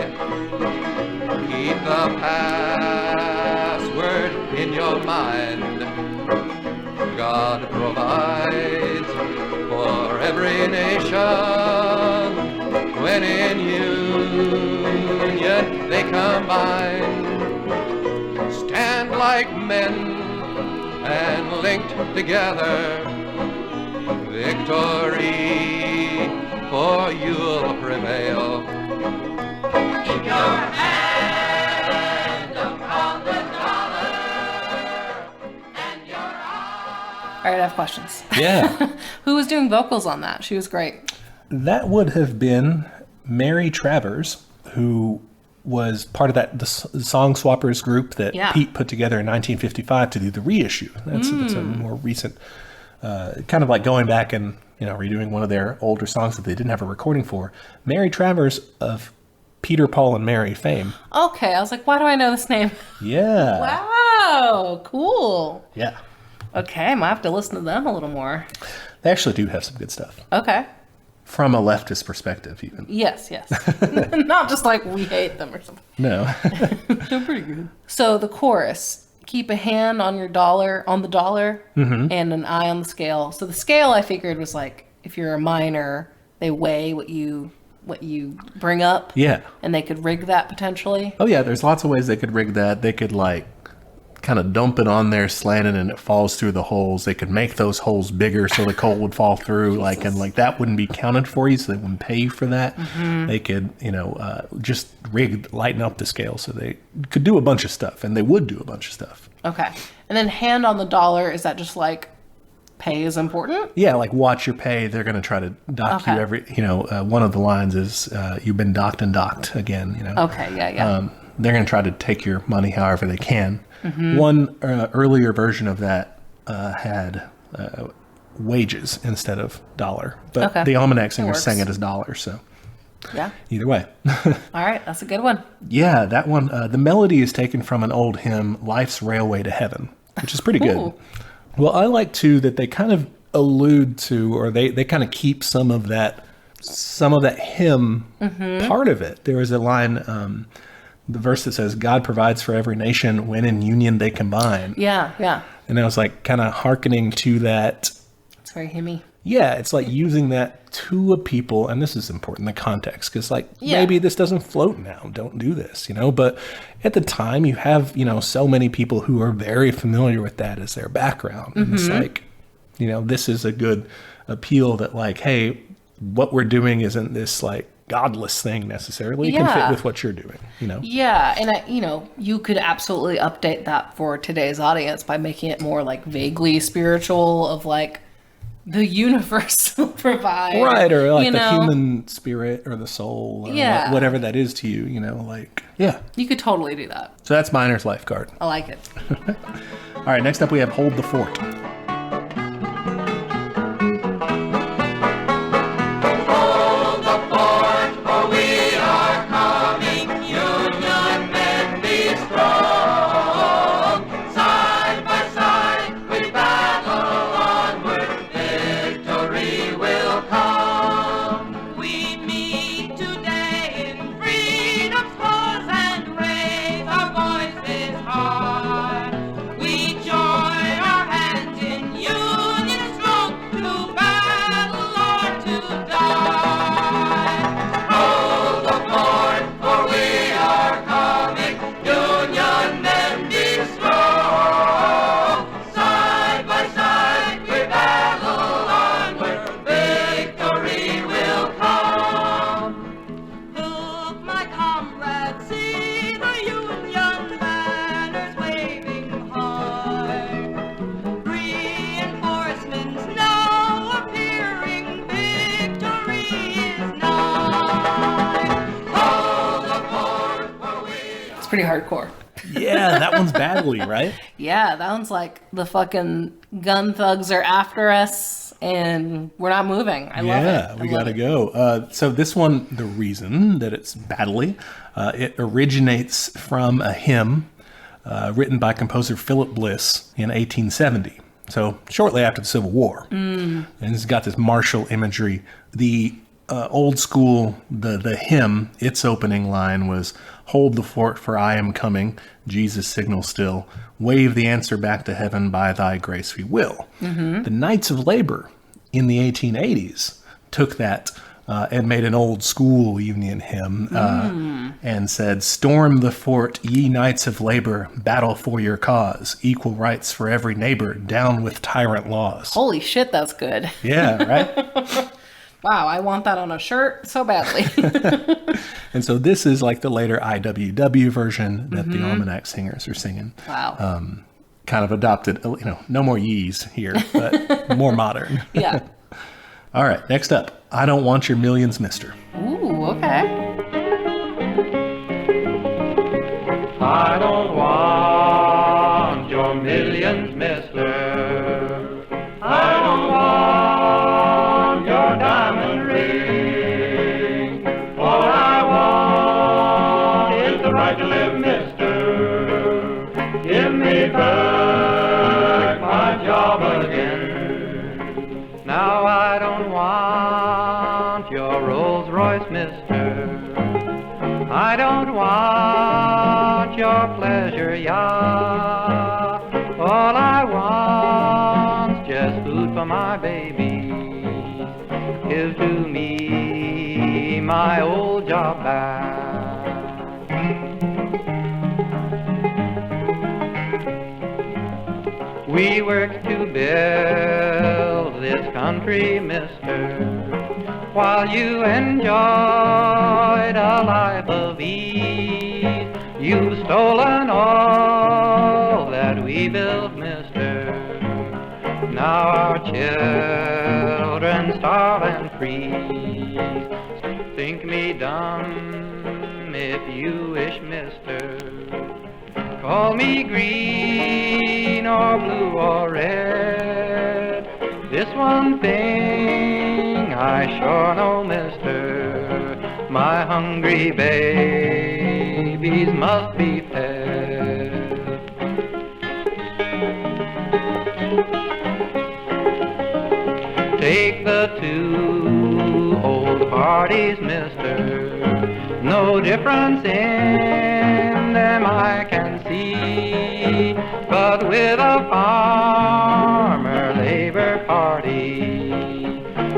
keep the password in your mind. God provides for every nation when in union they combine. Stand like men and linked together. Victory, for you'll prevail. Keep your hand upon the dollar and your eye. All right, I have questions. Yeah. Who was doing vocals on that? She was great. That would have been Mary Travers, who was part of the Song Swappers group that Pete put together in 1955 to do the reissue. That's a more recent, kind of like going back and, you know, redoing one of their older songs that they didn't have a recording for. Mary Travers of Peter, Paul, and Mary fame. Okay, I was like, why do I know this name? Yeah. Wow, cool. Yeah. Okay, I might have to listen to them a little more. They actually do have some good stuff. Okay. From a leftist perspective, even. Yes. Not just like we hate them or something. No. They're pretty good. So the chorus, keep a hand on your dollar, on the dollar, and an eye on the scale. So the scale, I figured, was like, if you're a miner, they weigh what you bring up. Yeah. And they could rig that potentially. Oh yeah, there's lots of ways they could rig that. They could like kind of dump it on there slanted and it falls through the holes. They could make those holes bigger so the coal would fall through, like, and like that wouldn't be counted for you, so they wouldn't pay you for that. They could, just lighten up the scale so they could do a bunch of stuff, and they would do a bunch of stuff. Okay. And then hand on the dollar, is that just like pay is important? Yeah, like watch your pay. They're going to try to dock you every, one of the lines is you've been docked and docked again, Okay, yeah. They're going to try to take your money however they can. One earlier version of that had wages instead of dollar, but the Almanac singers sang it as dollar, so yeah. Either way. All right, that's a good one. Yeah, that one. The melody is taken from an old hymn, "Life's Railway to Heaven," which is pretty good. Well, I like too that they kind of allude to, or they kind of keep some of that hymn part of it. There is a line. The verse that says, "God provides for every nation when in union they combine." Yeah. And I was like kind of hearkening to that. It's very hymny. Yeah, it's like using that to a people, and this is important, the context, because maybe this doesn't float now. Don't do this, But at the time, you have, so many people who are very familiar with that as their background. And it's like, this is a good appeal that like, hey, what we're doing isn't this like godless thing necessarily. It can fit with what you're doing, Yeah, and you could absolutely update that for today's audience by making it more like vaguely spiritual, of like the universe will provide, right? Or like the human spirit or the soul, or whatever that is to you, You could totally do that. So that's Miner's Lifeguard. I like it. All right, next up we have Hold the Fort. Pretty hardcore. Yeah, that one's badly, right? Yeah, that one's like the fucking gun thugs are after us and we're not moving. I love it. Yeah, we gotta go. So this one, the reason that it's badly, it originates from a hymn written by composer Philip Bliss in 1870. So shortly after the Civil War. And it's got this martial imagery. The old school, the hymn, its opening line was, "Hold the fort, for I am coming. Jesus signal still. Wave the answer back to heaven. By thy grace we will." The Knights of Labor in the 1880s took that and made an old school Union hymn and said, "Storm the fort, ye Knights of Labor. Battle for your cause. Equal rights for every neighbor. Down with tyrant laws." Holy shit, that's good. Yeah, right? Wow, I want that on a shirt so badly. And so this is like the later IWW version that the Almanac singers are singing. Wow. Kind of adopted, no more yees here, but more modern. Yeah. All right, next up, "I Don't Want Your Millions, Mister." Ooh, okay. I don't want your millions, mister. I don't want your diamond ring. All I want is the right to live, mister. Give me back my job again. Now I don't want your Rolls Royce, mister. I don't want your pleasure yacht. all I want, just food for my baby. Give to me my old job back. We worked to build this country, mister, while you enjoyed a life of ease. You've stolen all that we built, mister. Now our children starve and freeze. Think me dumb if you wish, mister. Call me green or blue or red. This one thing I sure know, mister. My hungry babies must be fed. Take the two old parties, mister. No difference in them I can see, but with a farmer labor party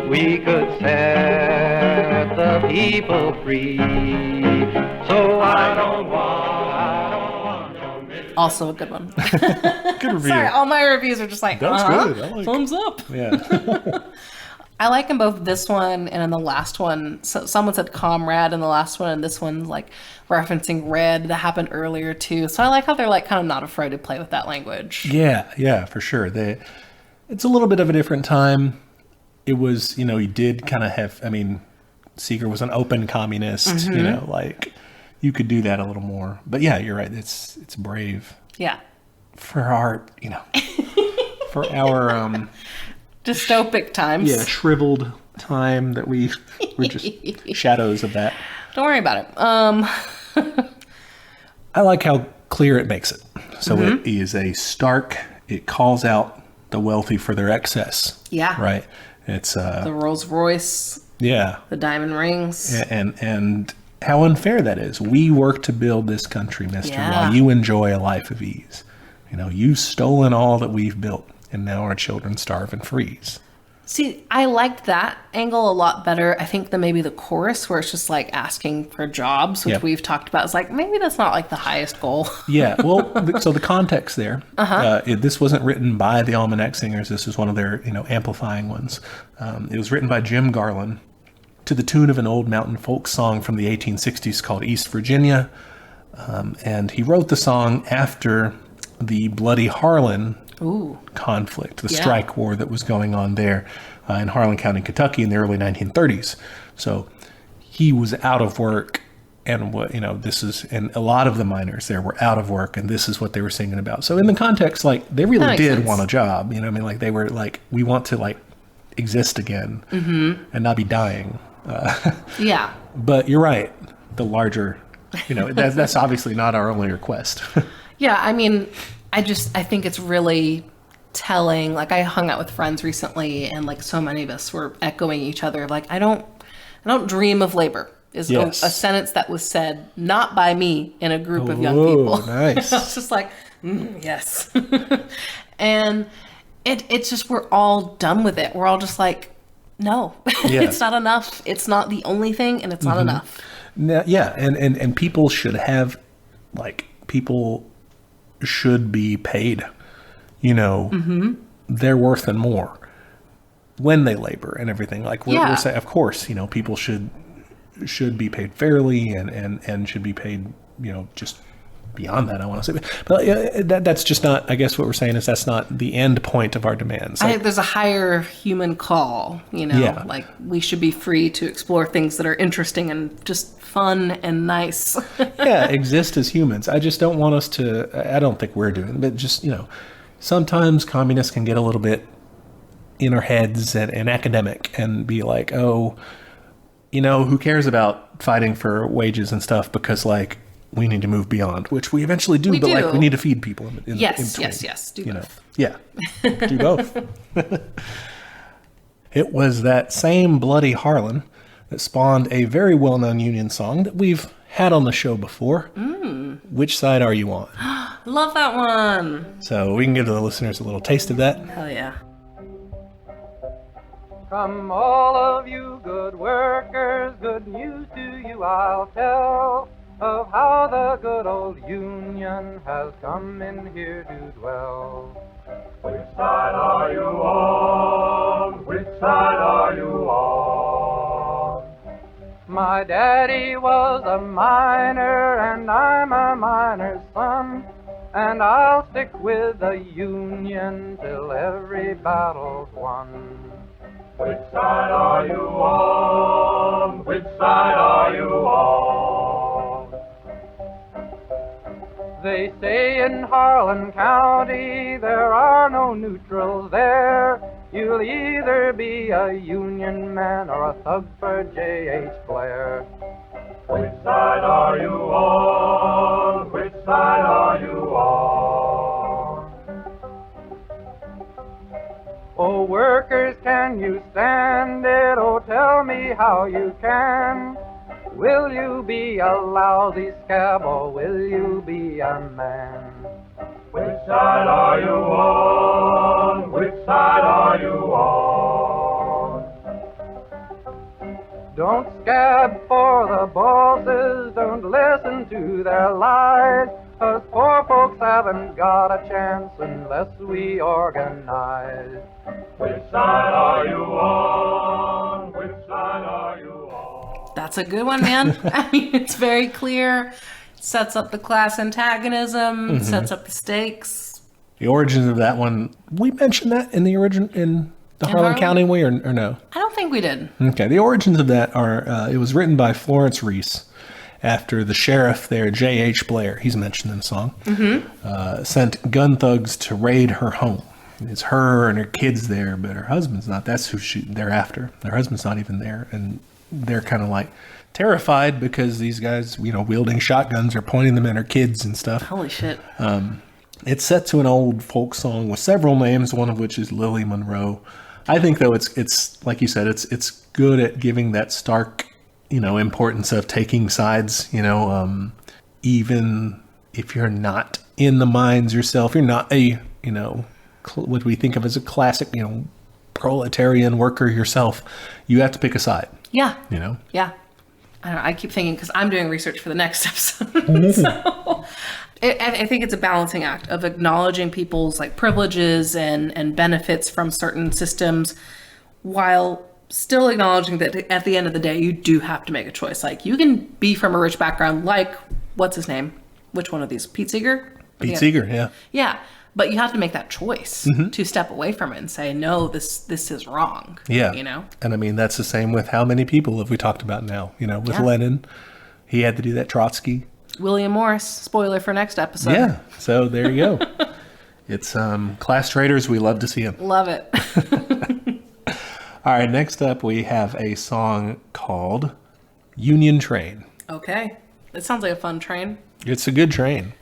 we could set the people free. So I don't want no misery. Also a good one. Good review. Sorry, all my reviews are just like, That was good. I like- thumbs up. Yeah. I like in both this one and in the last one. So someone said comrade in the last one, and this one's like referencing red that happened earlier too. So I like how they're like kind of not afraid to play with that language. Yeah, for sure. It's a little bit of a different time. It was, you did kind of have, Seeger was an open communist, like you could do that a little more. But yeah, you're right. It's brave. Yeah. For our, for our, dystopic times. yeah, shriveled time that we're just shadows of that. Don't worry about it. I like how clear it makes it. So it is it calls out the wealthy for their excess. Yeah. Right. It's the Rolls Royce. Yeah. The diamond rings. And how unfair that is. We work to build this country, mister, while you enjoy a life of ease. You've stolen all that we've built, and now our children starve and freeze. See, I liked that angle a lot better, I think, than maybe the chorus, where it's just like asking for jobs, which we've talked about. It's like, maybe that's not like the highest goal. Yeah, well, so the context there, this wasn't written by the Almanac singers. This was one of their, amplifying ones. It was written by Jim Garland to the tune of an old mountain folk song from the 1860s called East Virginia. And he wrote the song after the Bloody Harlan conflict, the strike war that was going on there in Harlan County, Kentucky in the early 1930s. So he was out of work, and and a lot of the miners there were out of work, and this is what they were singing about. So in the context, like, they really did want a job, like they were like, we want to like exist again and not be dying. Yeah. But you're right. The larger, that's obviously not our only request. Yeah, I think it's really telling. Like, I hung out with friends recently, and like so many of us were echoing each other. Like, I don't dream of labor is a sentence that was said not by me in a group of young people. Nice. I was just like, yes. And it's just, we're all done with it. We're all just like, no, it's not enough. It's not the only thing, and it's not enough. Yeah, and people should have, like, people should be paid, their worth and more when they labor and everything. Like, we're saying, of course, people should be paid fairly and should be paid, just beyond that, I want to say. But that's just not, I guess what we're saying is that's not the end point of our demands. Like, there's a higher human call, like, we should be free to explore things that are interesting and just fun and nice. Exist as humans. I just don't want us to, I don't think we're doing, but just, sometimes communists can get a little bit in our heads and academic and be like, oh, who cares about fighting for wages and stuff, because like, we need to move beyond, which we eventually do, like, we need to feed people in between. Yes, do both. Yeah, do both. It was that same Bloody Harlan that spawned a very well-known Union song that we've had on the show before. Which side are you on? Love that one. So we can give the listeners a little taste of that. Hell yeah. From all of you good workers, good news to you I'll tell of how the good old Union has come in here to dwell. Which side are you on? Which side are you on? My daddy was a miner and I'm a miner's son, and I'll stick with the Union till every battle's won. Which side are you on? Which side are you on? They say in Harlan County there are no neutrals there. You'll either be a Union man or a thug for J.H. Blair. Which side are you on? Which side are you on? Oh, workers, can you stand it? Oh, tell me how you can. Will you be a lousy scab or will you be a man? Which side are you on? Which side are you on? Don't scab for the bosses, don't listen to their lies. Us poor folks haven't got a chance unless we organize. Which side are you on? Which side are you on? That's a good one, man. I mean, it's very clear. It sets up the class antagonism, sets up the stakes. The origins of that one, we mentioned that in the origin in the Harlan County way, or no? I don't think we did. Okay, the origins of that are, it was written by Florence Reese after the sheriff there, J.H. Blair, he's mentioned in the song, sent gun thugs to raid her home. It's her and her kids there, but her husband's not. That's who they're after. Their husband's not even there. And they're kind of like terrified because these guys, wielding shotguns are pointing them at her kids and stuff. Holy shit. It's set to an old folk song with several names, one of which is Lily Monroe. I think, though, it's like you said, it's good at giving that stark, importance of taking sides, even if you're not in the mines yourself, you're not a, what we think of as a classic, proletarian worker yourself, you have to pick a side. Yeah. Yeah. I don't know, I keep thinking, because I'm doing research for the next episode. So I think it's a balancing act of acknowledging people's privileges and benefits from certain systems, while still acknowledging that at the end of the day, you do have to make a choice. You can be from a rich background, what's his name? Which one of these? Pete Seeger? Pete Seeger, yeah. Yeah. But you have to make that choice to step away from it and say, no, this is wrong. Yeah. And I mean, that's the same with how many people have we talked about now? With Lenin, he had to do that. Trotsky. William Morris, spoiler for next episode. Yeah. So there you go. It's class traitors. We love to see them. Love it. All right. Next up, we have a song called Union Train. Okay. It sounds like a fun train. It's a good train.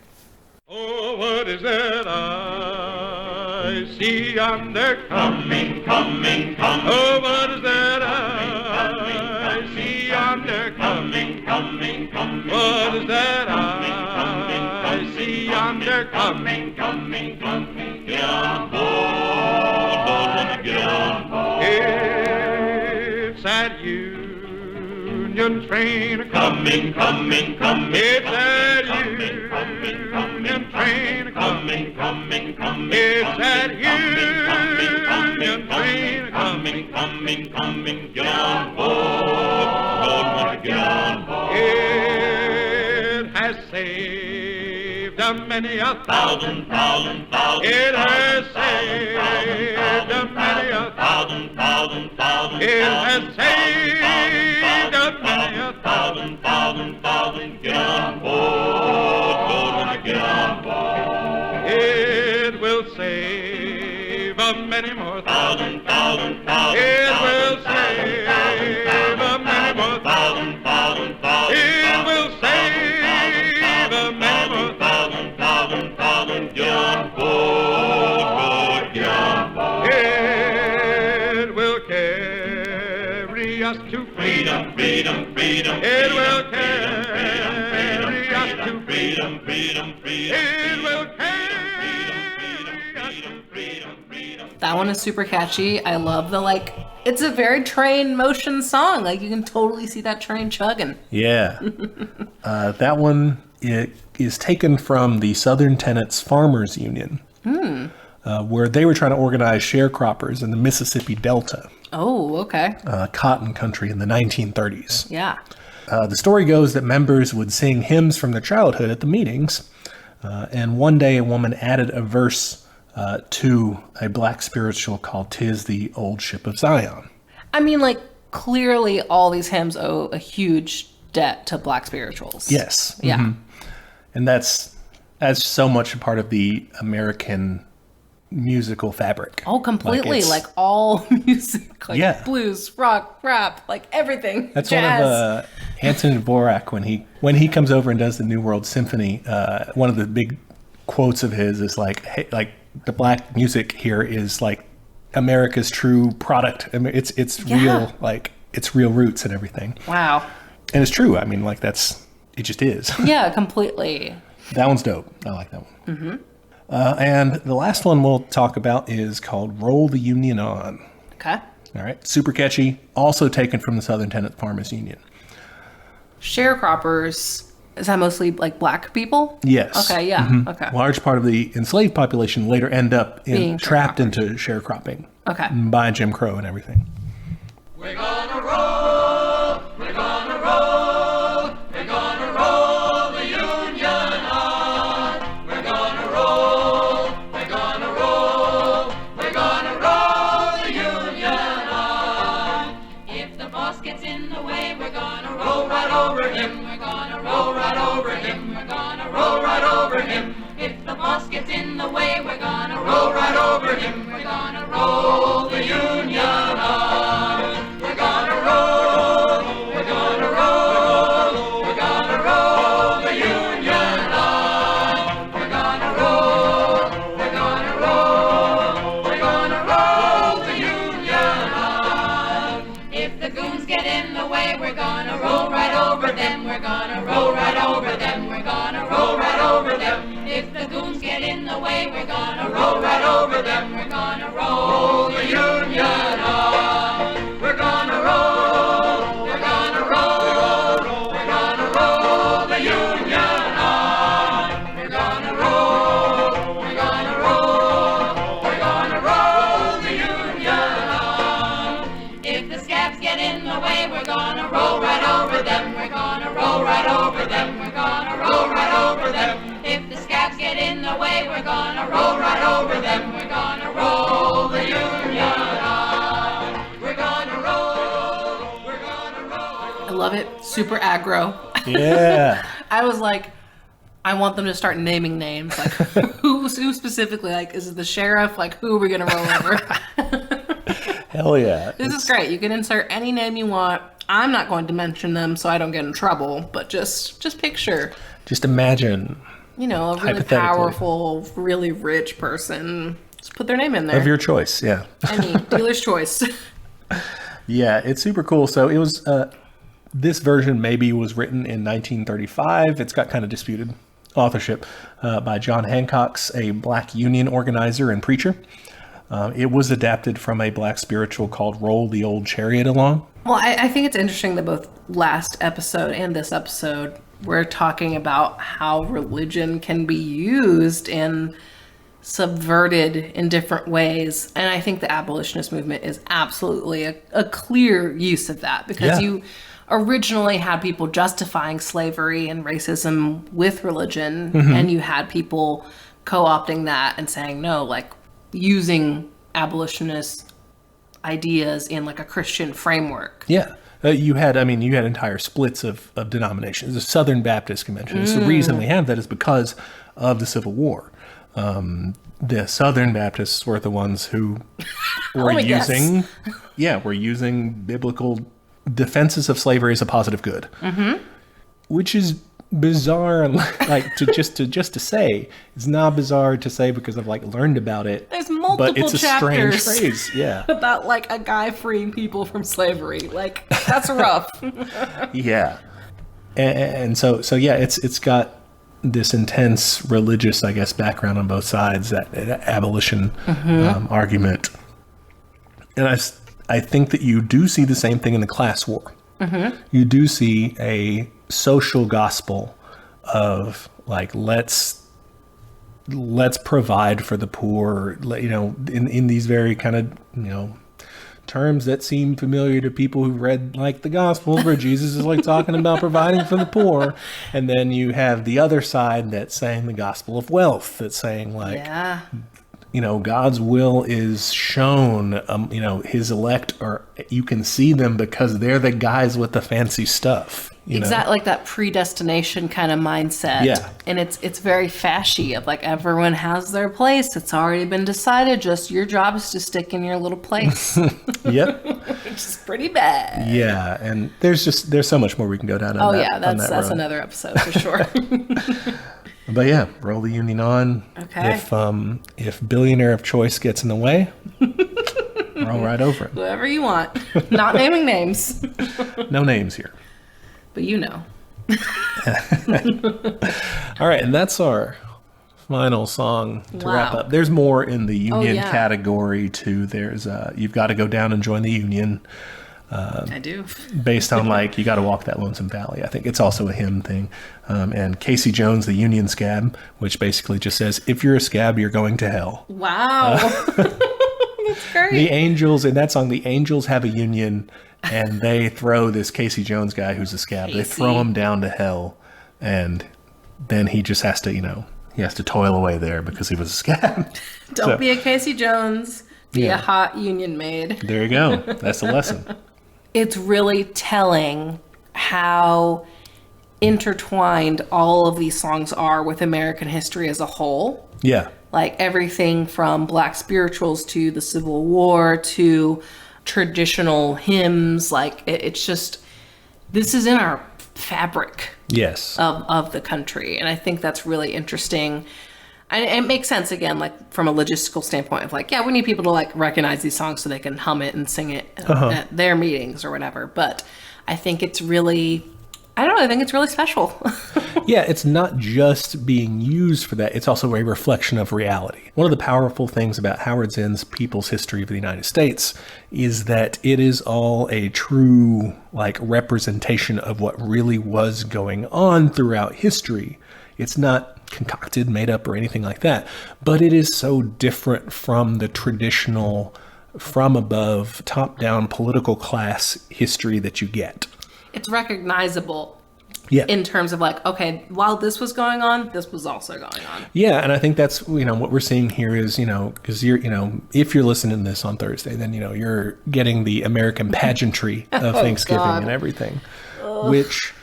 Oh, what is that I see yonder coming, coming, coming? Oh, what is that I see yonder coming, coming, coming? What is that I see yonder coming, coming, coming? Get on board, get on board. It's that Union train coming, coming, coming. It's that Union train coming, coming, coming. It's that Union train coming, coming, coming. Get on board, get on board. It has saved a many a thousand. It has saved a many a thousand. It has saved a many a thousand. Get on board, get on board. It will save a many more thousand. It will save a many more thousand. It will save a many more thousand. Get on board, get on board. It will carry us to freedom, freedom, freedom. It will carry us to freedom. freedom, freedom, freedom. It will carry us. That one is super catchy. I love the, like, it's a very train motion song. Like, you can totally see that train chugging. Yeah. That one is taken from the Southern Tenants Farmers Union, where they were trying to organize sharecroppers in the Mississippi Delta, Oh, okay. cotton country in the 1930s. Yeah. The story goes that members would sing hymns from their childhood at the meetings, and one day a woman added a verse to a black spiritual called "'Tis the Old Ship of Zion." I mean, like, clearly all these hymns owe a huge debt to black spirituals. Yes. Yeah. Mhm. And that's so much a part of the American musical fabric. Oh, completely. it's- Like, all music. Like, Yeah. blues, rock, rap, like, everything. That's Jazz. one of Anton Dvorak when he comes over and does the New World Symphony. One of the big quotes of his is like, "Hey, like the black music here is like America's true product. I mean, it's real, like it's real roots and everything." Wow. And it's true. I mean, like it just is. Yeah, completely. That one's dope. I like that one. Mm-hmm. And the last one we'll talk about is called "Roll the Union On." Okay. All right, super catchy. Also taken from the Southern Tenant Farmers Union. Sharecroppers, is that mostly like black people? Yes. Okay, yeah. Mhm. Okay. Large part of the enslaved population later end up Being trapped into sharecropping. Okay. By Jim Crow and everything. We're gonna roll, we're gonna roll, we're gonna roll the Union on. We're gonna roll, we're gonna roll, we're gonna roll the Union on. If the boss gets in the way, we're gonna roll right over him. We're gonna roll right over him. We're gonna roll right over him. If the boss gets in the way, we're gonna roll right over him. We're gonna roll the Union on. We're gonna roll, we're gonna roll, we're gonna roll the Union on. We're gonna roll, we're gonna roll, we're gonna roll the Union on. If the goons get in the way, we're gonna roll right over them. We're gonna roll right over them. We're gonna roll right over them. If the goons get in the way, we're gonna roll right over them. We're gonna roll the Union on. We're gonna roll, we're gonna roll, we're gonna roll the Union on. We're gonna roll, we're gonna roll, we're gonna roll the Union on. If the scabs get in the way, we're gonna roll right over them. We're gonna roll right over them. We're gonna roll right over them. If the scabs get in the way, we're gonna roll right over them. We're gonna roll the Union on. We're gonna roll, we're gonna roll. I love it. Super aggro. Yeah. I was like, I want them to start naming names. Like, who specifically? Like, is it the sheriff? Like, who are we going to roll over? Hell yeah. This is great. You can insert any name you want. I'm not going to mention them so I don't get in trouble, but just picture, Just imagine you know, a really Hypothetically. powerful, really rich person. Just put their name in there. of your choice. Yeah. Any dealer's choice. Yeah, it's super cool. So it was, this version maybe was written in 1935. It's got kind of disputed authorship by John Hancock's, a black union organizer and preacher. It was adapted from a black spiritual called "Roll the Old Chariot Along." Well, I think it's interesting that both last episode and this episode, we're talking about how religion can be used and subverted in different ways. And I think the abolitionist movement is absolutely a clear use of that, because you originally had people justifying slavery and racism with religion, and you had people co-opting that and saying, no, like using abolitionist ideas in like a Christian framework. Yeah. You had entire splits of denominations. The Southern Baptist Convention. The reason we have that is because of the Civil War. The Southern Baptists were the ones who were were using biblical defenses of slavery as a positive good, which is bizarre. And like to say, it's not bizarre to say because I've like learned about it. There's multiple but it's a strange chapters phrase. Yeah. about like a guy freeing people from slavery. Like, that's rough. Yeah. And so yeah, it's got this intense religious, I guess, background on both sides, that abolition argument. And I think that you do see the same thing in the class war. You do see a social gospel of like, let's provide for the poor, you know, in these very kind of, you know, terms that seem familiar to people who read like the Gospels, where Jesus is like talking about providing for the poor. And then you have the other side that's saying the gospel of wealth, that's saying like, you know, God's will is shown, you know, his elect, or you can see them because they're the guys with the fancy stuff. Exactly, like that predestination kind of mindset. Yeah. And it's very fashy of like, everyone has their place. It's already been decided. Just your job is to stick in your little place. Yep. Which is pretty bad. Yeah. And there's so much more we can go down on that's another episode for sure. But yeah, roll the Union on. Okay. If billionaire of choice gets in the way, roll right over it. Whoever you want. Not naming names. No names here. But you know. All right, and that's our final song to wrap up. There's more in the Union category too. There's You've Got to Go Down and Join the Union. I do. Based on like, You Got to Walk That Lonesome Valley. I think it's also a hymn thing. And Casey Jones, the Union Scab, which basically just says, if you're a scab, you're going to hell. Wow. That's great. The Angels, in that song, the Angels have a union, and they throw this Casey Jones guy who's a scab. They throw him down to hell, and then he just has to, you know, he has to toil away there because he was a scab. Don't be a Casey Jones. Be a hot union maid. There you go. That's the lesson. It's really telling how intertwined all of these songs are with American history as a whole. Yeah. Like everything from Black spirituals to the Civil War to traditional hymns. Like it's just, this is in our fabric. Yes. Of the country. And I think that's really interesting. And it makes sense, again, like from a logistical standpoint of like, yeah, we need people to like recognize these songs so they can hum it and sing it at their meetings or whatever. But I think it's really, I don't know, I think it's really special. Yeah, it's not just being used for that. It's also a reflection of reality. One of the powerful things about Howard Zinn's People's History of the United States is that it is all a true like representation of what really was going on throughout history. It's not concocted, made up, or anything like that. But it is so different from the traditional, from above, top-down political class history that you get. It's recognizable in terms of like, okay, while this was going on, this was also going on. Yeah, and I think that's, you know, what we're seeing here is, you know, because you're, you know, if you're listening to this on Thursday, then, you know, you're getting the American pageantry of Thanksgiving and everything, which,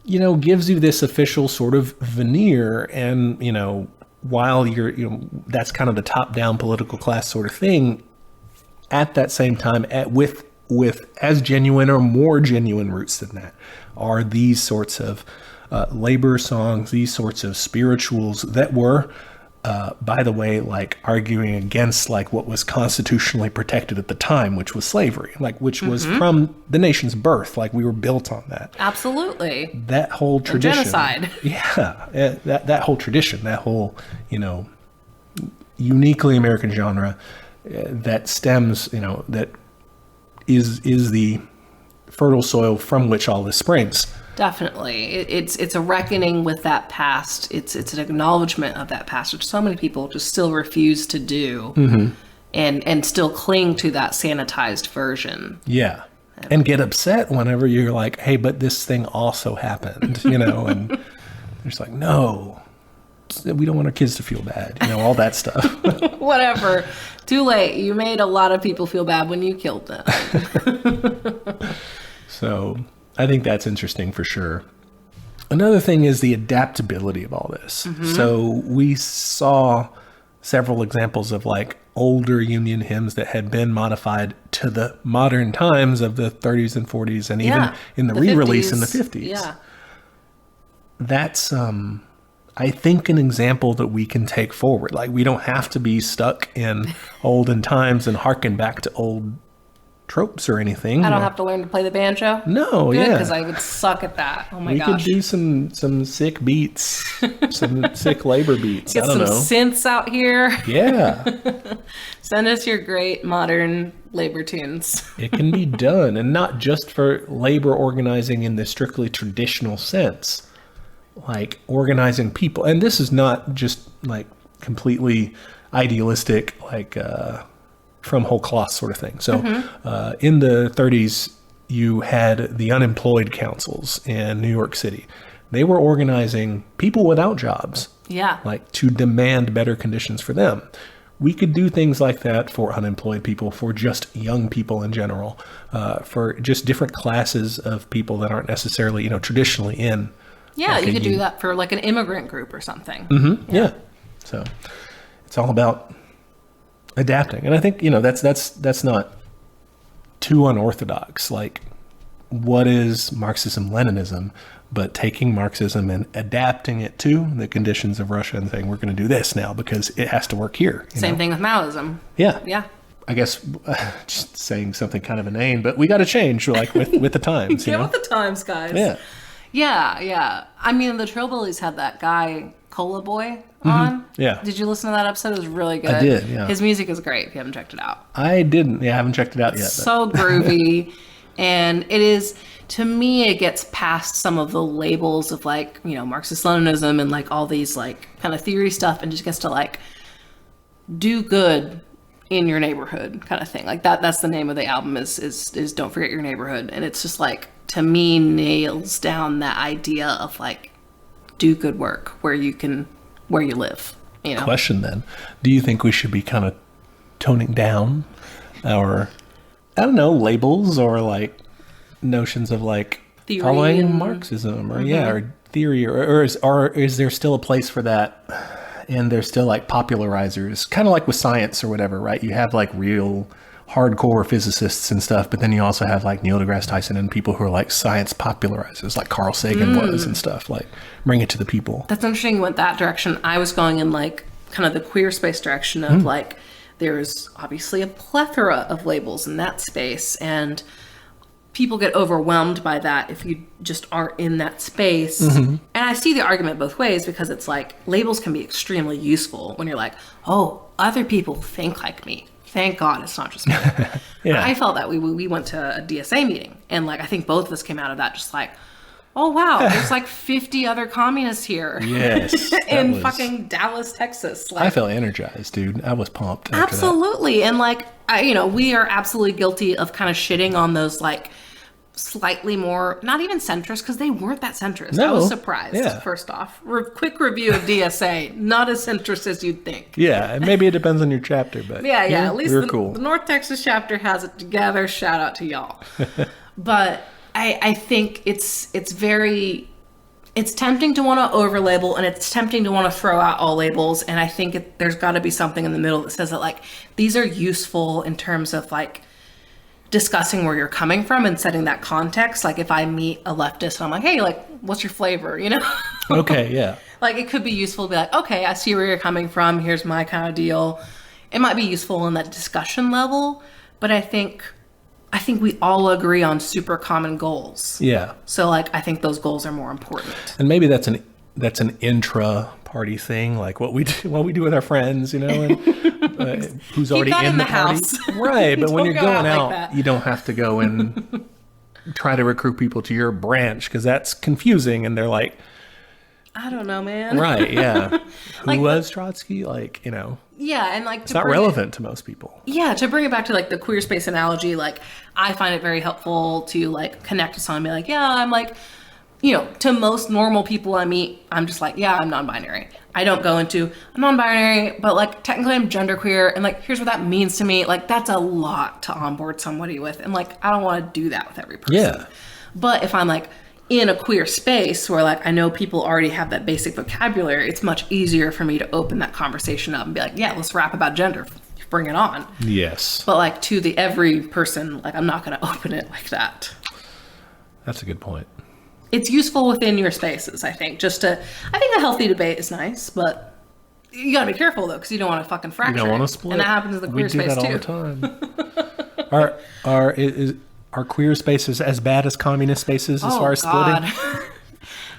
you know, gives you this official sort of veneer. And, you know, while you're, you know, that's kind of the top-down political class sort of thing, at that same time, with as genuine or more genuine roots than that are these sorts of labor songs, these sorts of spirituals that were, by the way, like arguing against like what was constitutionally protected at the time, which was slavery, like which was from the nation's birth. Like we were built on that. Absolutely. That whole tradition. Genocide. Yeah. That whole tradition, that whole, you know, uniquely American genre that stems, you know, that is the fertile soil from which all this springs. Definitely. It's a reckoning with that past. It's an acknowledgement of that past, which so many people just still refuse to do and still cling to that sanitized version. Yeah. And get upset whenever you're like, hey, but this thing also happened, you know, and they're just like, no, we don't want our kids to feel bad, you know, all that stuff. Whatever. Too late. You made a lot of people feel bad when you killed them. So I think that's interesting for sure. Another thing is the adaptability of all this. So we saw several examples of like older Union hymns that had been modified to the modern times of the 30s and 40s and even in the re-release 50s. in the 50s. Yeah. That's, I think, an example that we can take forward. Like we don't have to be stuck in olden times and harken back to old tropes or anything. I don't have to learn to play the banjo? No, Good, yeah. because I would suck at that. Oh my we gosh. could do some sick beats, some sick labor beats. Get I don't some know. synths out here. Yeah. Send us your great modern labor tunes. It can be done, and not just for labor organizing in the strictly traditional sense, like organizing people. And this is not just like completely idealistic, like from whole cloth sort of thing. So in the 30s, you had the unemployed councils in New York City. They were organizing people without jobs, Yeah. like to demand better conditions for them. We could do things like that for unemployed people, for just young people in general, for just different classes of people that aren't necessarily, traditionally in. Yeah, like you a could do that for like an immigrant group or something. Yeah. So it's all about adapting. And I think, that's not too unorthodox. Like, what is Marxism-Leninism? But taking Marxism and adapting it to the conditions of Russia and saying, we're going to do this now because it has to work here. Same thing with Maoism. Yeah. Yeah. I guess just saying something kind of inane, but we got to change like with the times. Get with the times, guys. Yeah. Yeah. I mean, the Trillbillies had that guy, Cola Boy, on. Yeah. Did you listen to that episode? It was really good. I did, yeah. His music is great if you haven't checked it out. I didn't. Yeah, I haven't checked it out yet. But. So groovy. And it is, to me, it gets past some of the labels of like, Marxist-Leninism and like all these like kind of theory stuff, and just gets to like do good in your neighborhood kind of thing. Like that's the name of the album is Don't Forget Your Neighborhood. And it's just like, to me, nails down that idea of like do good work where you live. Question then. Do you think we should be kind of toning down our, I don't know, labels or like notions of like theory following Marxism or or theory or is there still a place for that? And there's still like popularizers, kind of like with science or whatever, right? You have like real hardcore physicists and stuff, but then you also have like Neil deGrasse Tyson and people who are like science popularizers, like Carl Sagan was and stuff, like bring it to the people. That's interesting. You went that direction. I was going in like kind of the queer space direction of like, there's obviously a plethora of labels in that space, and people get overwhelmed by that if you just aren't in that space. And I see the argument both ways, because it's like labels can be extremely useful when you're like, oh, other people think like me. Thank God it's not just me. Yeah. I felt that we went to a DSA meeting, and like I think both of us came out of that just like, oh wow, there's like 50 other communists here. Yes. in fucking Dallas, Texas. Like, I felt energized, dude. I was pumped. After absolutely. And like, we are absolutely guilty of kind of shitting on those like slightly more, not even centrist, because they weren't that centrist. No. I was surprised, Yeah. first off. Quick review of DSA, not as centrist as you'd think. Yeah, and maybe it depends on your chapter, but Yeah, at least we were the, cool. the North Texas chapter has it together. Shout out to y'all. But I think it's tempting to want to overlabel, and it's tempting to want to throw out all labels. And I think there's got to be something in the middle that says that like these are useful in terms of like discussing where you're coming from and setting that context. Like if I meet a leftist and I'm like, hey, like what's your flavor? Okay, yeah. Like it could be useful to be like, okay, I see where you're coming from. Here's my kind of deal. It might be useful in that discussion level, but I think we all agree on super common goals. Yeah. So like I think those goals are more important. And maybe that's an intra-party thing, like what we do with our friends, and who's already that in in the the party. house. Right, but when Don't you're go going out like out, that. you don't have to go and try to recruit people to your branch, because that's confusing, and they're like, I don't know, man. right, yeah. Who Like was Trotsky? Like, Yeah, and like it's not relevant to most people. Yeah, to bring it back to like the queer space analogy, like I find it very helpful to like connect with someone and be like, yeah, I'm like, to most normal people I meet, I'm just like, yeah, I'm non-binary. I don't go into a non-binary, but like technically I'm genderqueer, and like here's what that means to me. Like that's a lot to onboard somebody with, and like I don't want to do that with every person. Yeah. But if I'm like in a queer space where like I know people already have that basic vocabulary, it's much easier for me to open that conversation up and be like, yeah, let's rap about gender. Bring it on. Yes. But like to the every person, like I'm not going to open it like that. That's a good point. It's useful within your spaces, I think. I think a healthy debate is nice, but you got to be careful though, because you don't want to fucking fracture. You don't want it. to split. And that happens in the queer space too. We do that all the time. Are queer spaces as bad as communist spaces as far as splitting?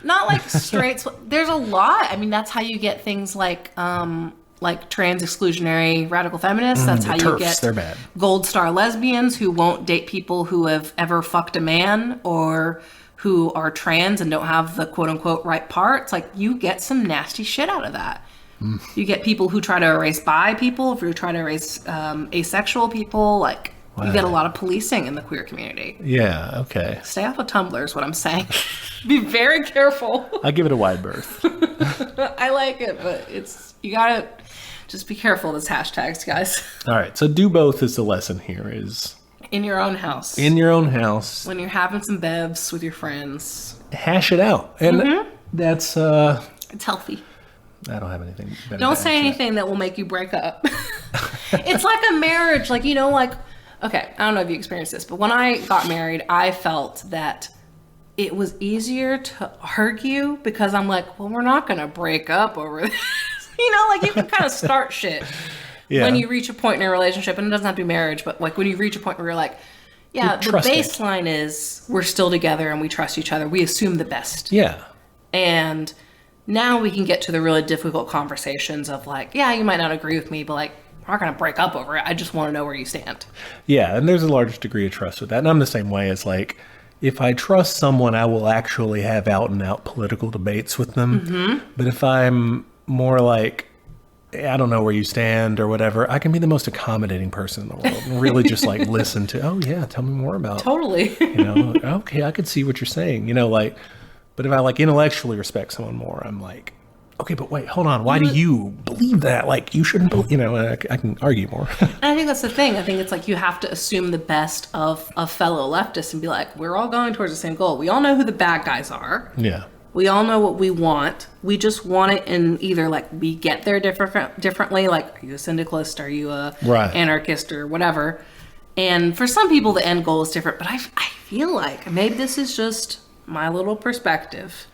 Not like straight. There's a lot. I mean, that's how you get things like trans exclusionary radical feminists. That's how you get they're bad. Gold star lesbians who won't date people who have ever fucked a man or who are trans and don't have the quote unquote right parts. Like, you get some nasty shit out of that. You get people who try to erase bi people, who try to erase asexual people. Like, you get a lot of policing in the queer community. Yeah, okay. Stay off of Tumblr is what I'm saying. Be very careful. I give it a wide berth. I like it, but you gotta just be careful with these hashtags, guys. All right, so do both is the lesson here, is... In your own house. In your own house. When you're having some bevs with your friends. Hash it out. And that's... It's healthy. I don't have anything better. Don't say anything that will make you break up. It's like a marriage. Like, okay, I don't know if you experienced this, but when I got married, I felt that it was easier to argue because I'm like, well, we're not going to break up over this. You can kind of start shit when you reach a point in a relationship, and it doesn't have to be marriage, but like when you reach a point where you're like, yeah, the baseline is we're still together and we trust each other. We assume the best. Yeah. And now we can get to the really difficult conversations of like, yeah, you might not agree with me, but like, we're not going to break up over it. I just want to know where you stand. Yeah, and there's a large degree of trust with that. And I'm the same way. As like, if I trust someone, I will actually have out and out political debates with them. But if I'm more like, I don't know where you stand or whatever, I can be the most accommodating person in the world and really just like listen to, oh yeah, tell me more about Totally. Okay, I could see what you're saying, but if I like intellectually respect someone more, I'm like, okay, but wait, hold on. Why do you believe that? Like, you shouldn't believe, I can argue more. And I think that's the thing. I think it's like you have to assume the best of fellow leftists and be like, we're all going towards the same goal. We all know who the bad guys are. Yeah. We all know what we want. We just want it in either like we get there differently. Like, are you a syndicalist? Are you a anarchist or whatever? And for some people, the end goal is different. But I feel like maybe this is just my little perspective.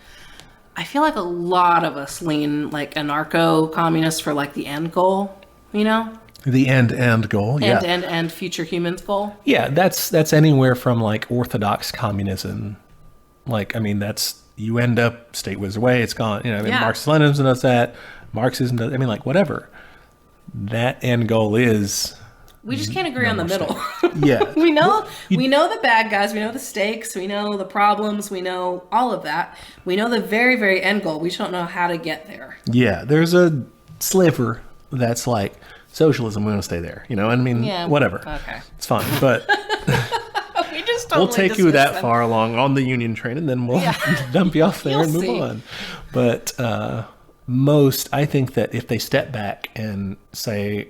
I feel like a lot of us lean like anarcho-communist for like the end goal, The end goal, yeah. End future humans goal. Yeah, that's anywhere from like orthodox communism. Like, I mean, that's, you end up, state withers away, it's gone. Marxist-Leninism does that. Marxism does, like, whatever. That end goal is... We just can't agree on the middle. Yeah. we know the bad guys, we know the stakes, we know the problems, we know all of that. We know the very, very end goal. We just don't know how to get there. Yeah, there's a sliver that's like, socialism, we want to stay there. Whatever. Okay. It's fine, but... We'll take you that far along on the Union train, and then we'll dump you off there and move on. But I think that if they step back and say,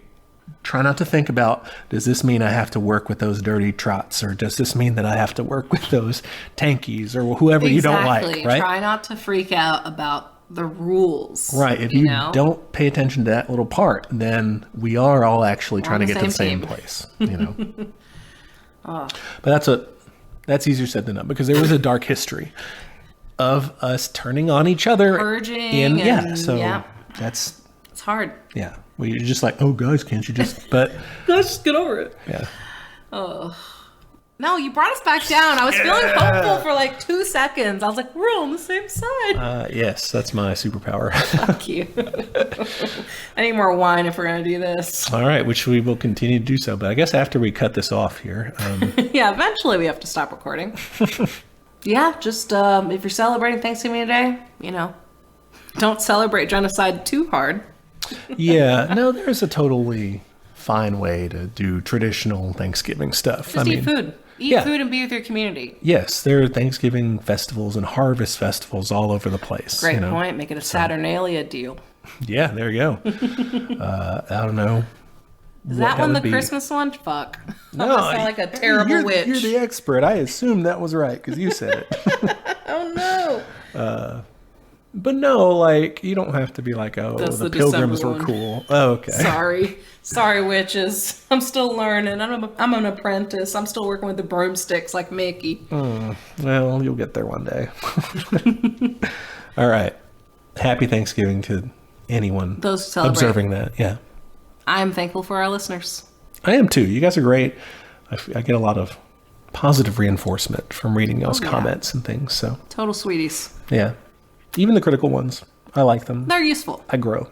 try not to think about, does this mean I have to work with those dirty trots, or does this mean that I have to work with those tankies or whoever you don't like, right? Try not to freak out about the rules. Right. If you don't pay attention to that little part, then we are all actually trying to get to the same place, But that's easier said than done, because there was a dark history of us turning on each other. Purging. That's... It's hard. Yeah. Well, you're just like, oh, guys, can't you just... But... Let's just get over it. Yeah. Oh. No, you brought us back down. I was feeling hopeful for like 2 seconds. I was like, we're on the same side. Yes, that's my superpower. Fuck you. I need more wine if we're going to do this. All right, which we will continue to do so. But I guess after we cut this off here... Yeah, eventually we have to stop recording. Yeah, just if you're celebrating Thanksgiving today, don't celebrate genocide too hard. Yeah, no, there's a totally fine way to do traditional Thanksgiving stuff. Just eat food. Eat food and be with your community. Yes, there are Thanksgiving festivals and harvest festivals all over the place. Great point. Make it a Saturnalia deal. Yeah, there you go. I don't know. Is that one the Christmas one? Fuck. No, I sound like a terrible witch. You're the expert. I assume that was right because you said it. Oh no. But no, like, you don't have to be like, oh, the Pilgrims were cool. Oh, okay. Sorry, witches. I'm still learning. I'm an apprentice. I'm still working with the broomsticks like Mickey. Well, you'll get there one day. All right. Happy Thanksgiving to anyone observing that. Yeah. I'm thankful for our listeners. I am too. You guys are great. I get a lot of positive reinforcement from reading those yeah. comments and things. So Total sweeties. yeah, even the critical ones, I like them. They're useful. I grow.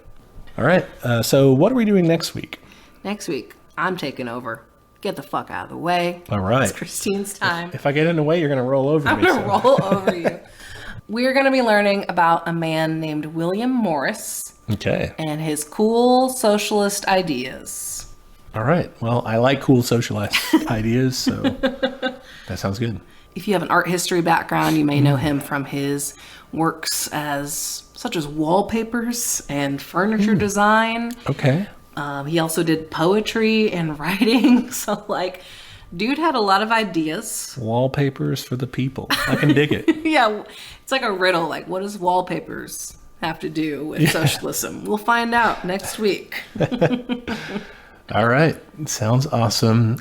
All right. So what are we doing next week? Next week, I'm taking over. Get the fuck out of the way. All right. It's Christine's time. If I get in the way, you're going to roll over I'm me. going to roll over you. We're going to be learning about a man named William Morris Okay. and his cool socialist ideas. All right. Well, I like cool socialist ideas, so that sounds good. If you have an art history background, you may know him from his works such as wallpapers and furniture design. Okay. He also did poetry and writing. So, like, dude had a lot of ideas. Wallpapers for the people. I can dig it. Yeah, it's like a riddle. Like, what does wallpapers have to do with socialism? We'll find out next week. All right. Sounds awesome.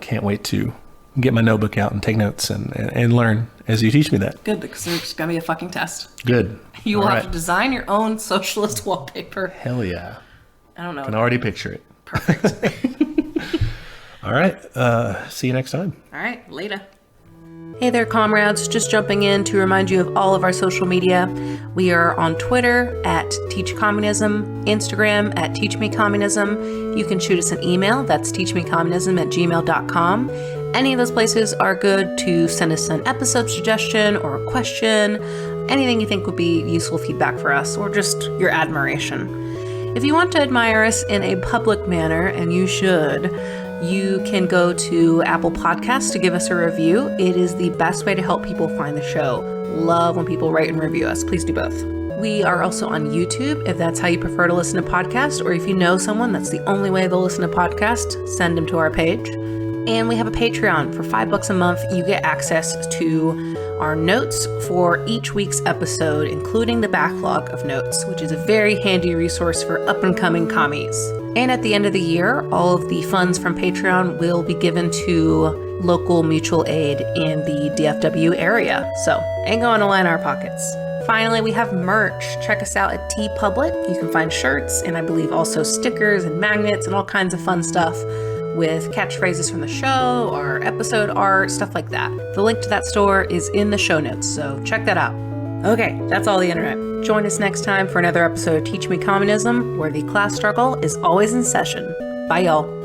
Can't wait to get my notebook out and take notes and learn as you teach me that. Good, because there's going to be a fucking test. Good. You will All have right. to design your own socialist wallpaper. Hell yeah. I don't know. I can already picture it. Perfect. All right. See you next time. All right, later. Hey there, comrades. Just jumping in to remind you of all of our social media. We are on Twitter at teachcommunism, Instagram at teachmecommunism. You can shoot us an email. That's teachmecommunism@gmail.com. Any of those places are good to send us an episode suggestion or a question, anything you think would be useful feedback for us, or just your admiration. If you want to admire us in a public manner, and you should, you can go to Apple Podcasts to give us a review. It is the best way to help people find the show. Love when people write and review us. Please do both. We are also on YouTube, if that's how you prefer to listen to podcasts, or if you know someone that's the only way they'll listen to podcasts, send them to our page. And we have a Patreon. For $5 a month, you get access to our notes for each week's episode, including the backlog of notes, which is a very handy resource for up-and-coming commies. And at the end of the year, all of the funds from Patreon will be given to local mutual aid in the DFW area. So, ain't going to line our pockets. Finally, we have merch. Check us out at TeePublic. You can find shirts, and I believe also stickers and magnets and all kinds of fun stuff with catchphrases from the show or episode art, stuff like that. The link to that store is in the show notes, so check that out. Okay, that's all the internet. Join us next time for another episode of Teach Me Communism, where the class struggle is always in session. Bye, y'all.